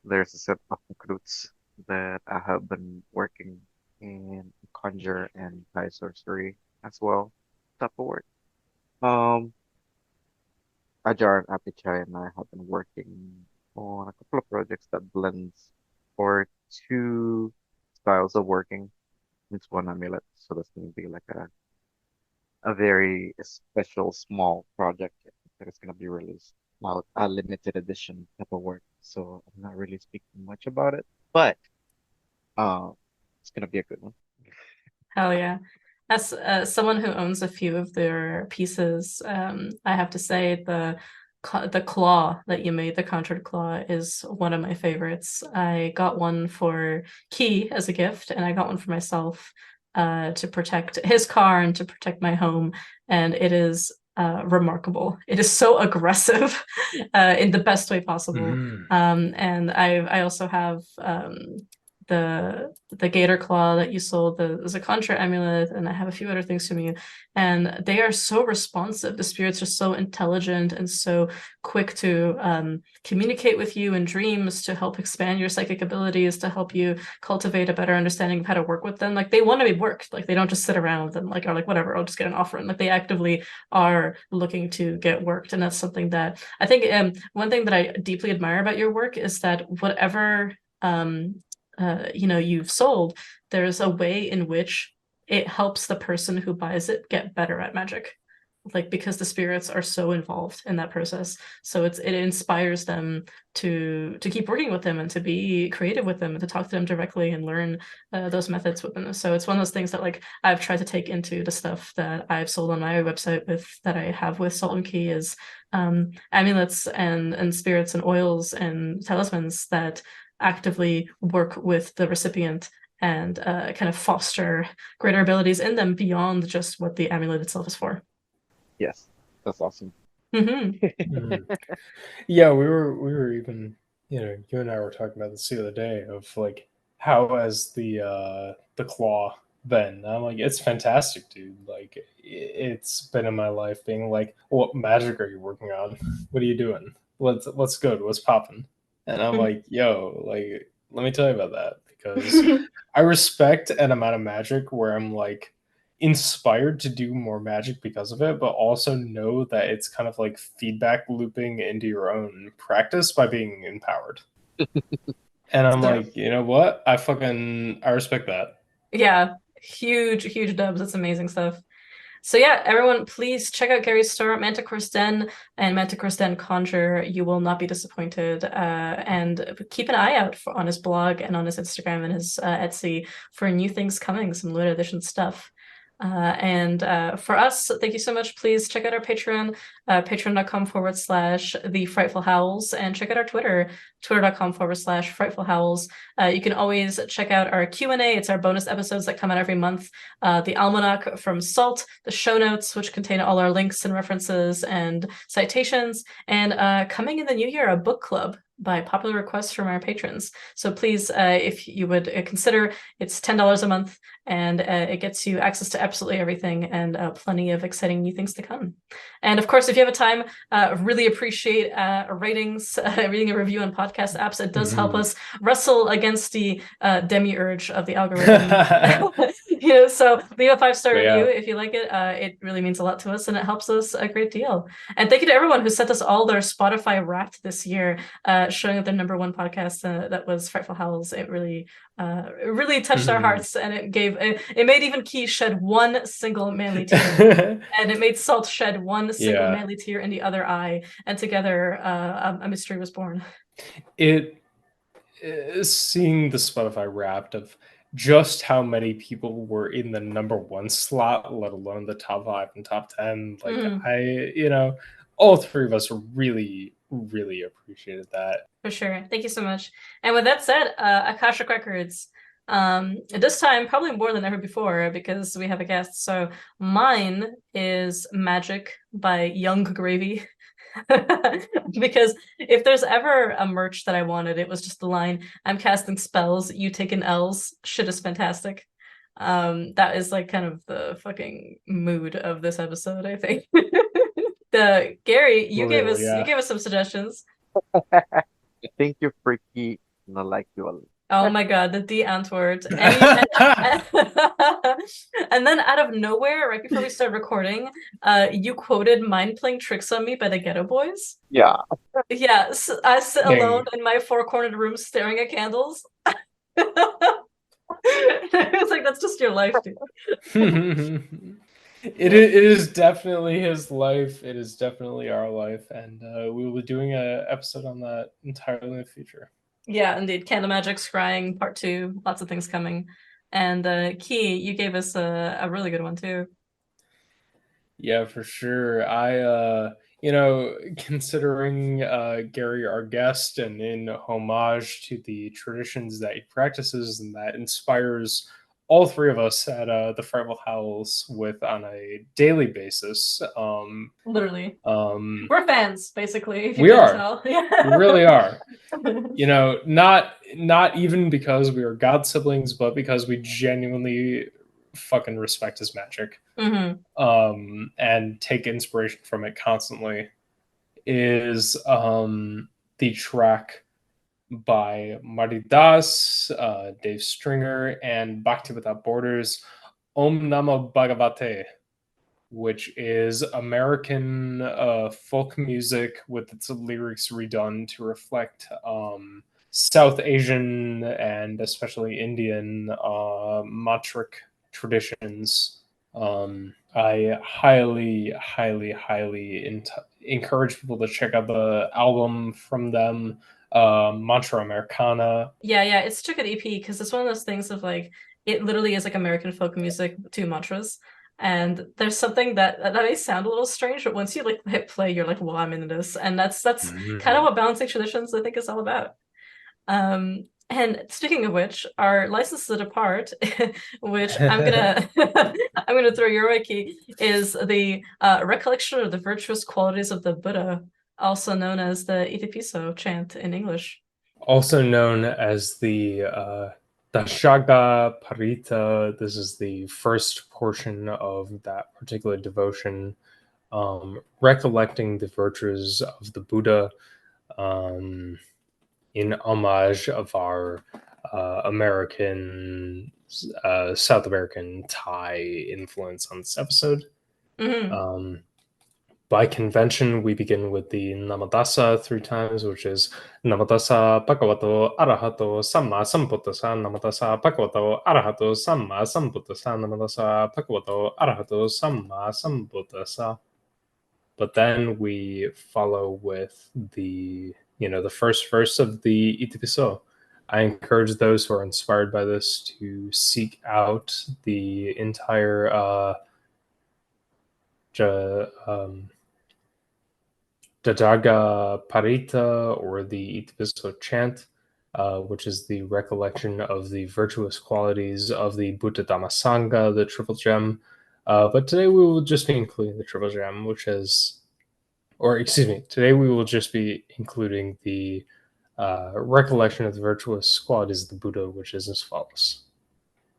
There's a set of recruits that I have been working in conjure and high sorcery as well. Type of work. Um, Ajar and Apichai and I have been working on a couple of projects that blends or two styles of working into one amulet. So that's going to be like a very special small project that is going to be released. Now, a limited edition type of work. So I'm not really speaking much about it, but it's going to be a good one. Hell yeah. As someone who owns a few of their pieces, I have to say the claw that you made, the conjured claw, is one of my favorites. I got one for Key as a gift, and I got one for myself to protect his car and to protect my home, and it is remarkable. It is so aggressive in the best way possible. And I also have the gator claw that you sold, the contra amulet, and I have a few other things from you, and they are so responsive. The spirits are so intelligent and so quick to communicate with you in dreams, to help expand your psychic abilities, to help you cultivate a better understanding of how to work with them. Like, they want to be worked. Like, they don't just sit around and are like, whatever, I'll just get an offer. And like, they actively are looking to get worked, and that's something that I think one thing that I deeply admire about your work is that whatever you've sold, there's a way in which it helps the person who buys it get better at magic, like, because the spirits are so involved in that process. So it inspires them to keep working with them and to be creative with them and to talk to them directly and learn those methods with them. So it's one of those things that like I've tried to take into the stuff that I've sold on my website that I have with Salt and Key is amulets and spirits and oils and talismans that actively work with the recipient and kind of foster greater abilities in them beyond just what the amulet itself is for. Yes, that's awesome. Yeah, we were even, you and I were talking about this the other day of like how has the claw been? I'm like, it's fantastic, dude. Like, it's been in my life being like, what magic are you working on? What are you doing? What's good? What's popping? And I'm like, yo, like, let me tell you about that, because I respect an amount of magic where I'm like inspired to do more magic because of it, but also know that it's kind of like feedback looping into your own practice by being empowered. And I'm like, you know what? I respect that. Yeah, huge dubs. That's amazing stuff. So yeah, everyone, please check out Gary's store, Manticore's Den and Manticore's Den Conjure. You will not be disappointed. And keep an eye out on his blog and on his Instagram and his Etsy for new things coming, some limited edition stuff. And for us, thank you so much. Please check out our Patreon, patreon.com/The Frightful Howls, and check out our Twitter, twitter.com/Frightful Howls. You can always check out our Q&A. It's our bonus episodes that come out every month. The Almanac from Salt, the show notes, which contain all our links and references and citations, and coming in the new year, a book club by popular request from our patrons. So please, if you would consider, it's $10 a month, and it gets you access to absolutely everything and plenty of exciting new things to come. And of course, if you have a time, really appreciate ratings, reading a review on podcast apps. It does help us wrestle against the demiurge of the algorithm. So leave a 5-star review if you like it. It really means a lot to us, and it helps us a great deal. And thank you to everyone who sent us all their Spotify Wrapped this year, showing that their #1 podcast that was Frightful Howls. It really touched our hearts, and it made even Key shed one single manly tear, and it made Salt shed one single manly tear in the other eye, and together a mystery was born. Seeing the Spotify Wrapped of just how many people were in the #1 slot, let alone the top 5 and top 10, all 3 of us really appreciated that. For sure. Thank you so much. And with that said, Akashic Records. This time, probably more than ever before, because we have a guest. So mine is Magic by Young Gravy. Because if there's ever a merch that I wanted, it was just the line, "I'm casting spells, you taking L's. Shit is fantastic." That is like kind of the fucking mood of this episode, I think. Gary, you gave us some suggestions. I think you're freaky, and I like you a lot. Oh my god, the D Antwoord. And then out of nowhere, right before we started recording, you quoted "Mind Playing Tricks on Me" by the Ghetto Boys. Yeah. Yeah, so I sit alone in my 4-cornered room staring at candles. It's like, that's just your life, dude. It is definitely his life. It is definitely our life, and we will be doing an episode on that entirely in the future. Yeah, indeed. Candle Magic, Scrying, Part 2, lots of things coming. And Key, you gave us a really good one too. Yeah, for sure. Considering Gary, our guest, and in homage to the traditions that he practices and that inspires all 3 of us at the Frightful Howls on a daily basis. Literally. We're fans, basically. If you we are. Tell. We really are. Not even because we are god siblings, but because we genuinely fucking respect his magic. And take inspiration from it constantly. Is the track by Maridas, Dave Stringer, and Bhakti Without Borders, Om Namo Bhagavate, which is American folk music with its lyrics redone to reflect South Asian and especially Indian mantric traditions. I highly encourage people to check out the album from them, Mantra Americana. Yeah, it's such a good EP because it's one of those things of like, it literally is like American folk music, 2 mantras. And there's something that may sound a little strange, but once you like hit play, you're like, well, I'm into this. And that's kind of what balancing traditions, I think, is all about. And speaking of which, our license to depart, which I'm gonna throw your way, Key, is the recollection of the virtuous qualities of the Buddha, also known as the Itipiso chant in English. Also known as the Dashaga Parita. This is the first portion of that particular devotion, recollecting the virtues of the Buddha, in homage of our American, South American Thai influence on this episode. By convention, we begin with the Namadasa 3 times, which is Namadasa Bhagavato Arahato Samma Sambuddhasa, Namadasa Bhagavato Arahato Samma Sambuddhasa, Namadasa Bhagavato Arahato Samma Sambuddhasa. But then we follow with the first verse of the Itipiso. I encourage those who are inspired by this to seek out the entire Jajaga Parita, or the Itipiso chant, which is the recollection of the virtuous qualities of the Buddha Dhamma Sangha, the Triple Gem. But today we will just be including the Triple Gem, which is, or excuse me, today we will just be including the recollection of the virtuous qualities of the Buddha, which is as follows.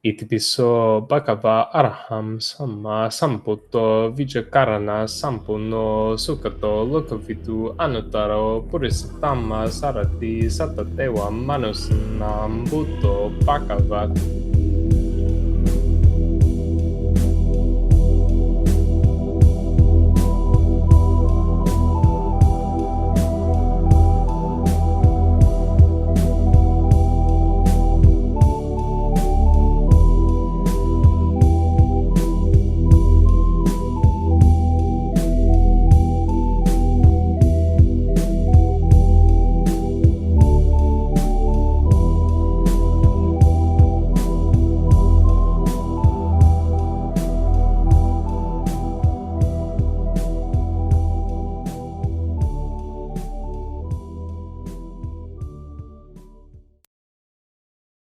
Itipiso Bhagava Araham Samma Sambuddho Vijakarana Sampunno Sukato Lokavitu Anutaro Purisattama Sarati Satatewa Manusnam Buddho Bhagavat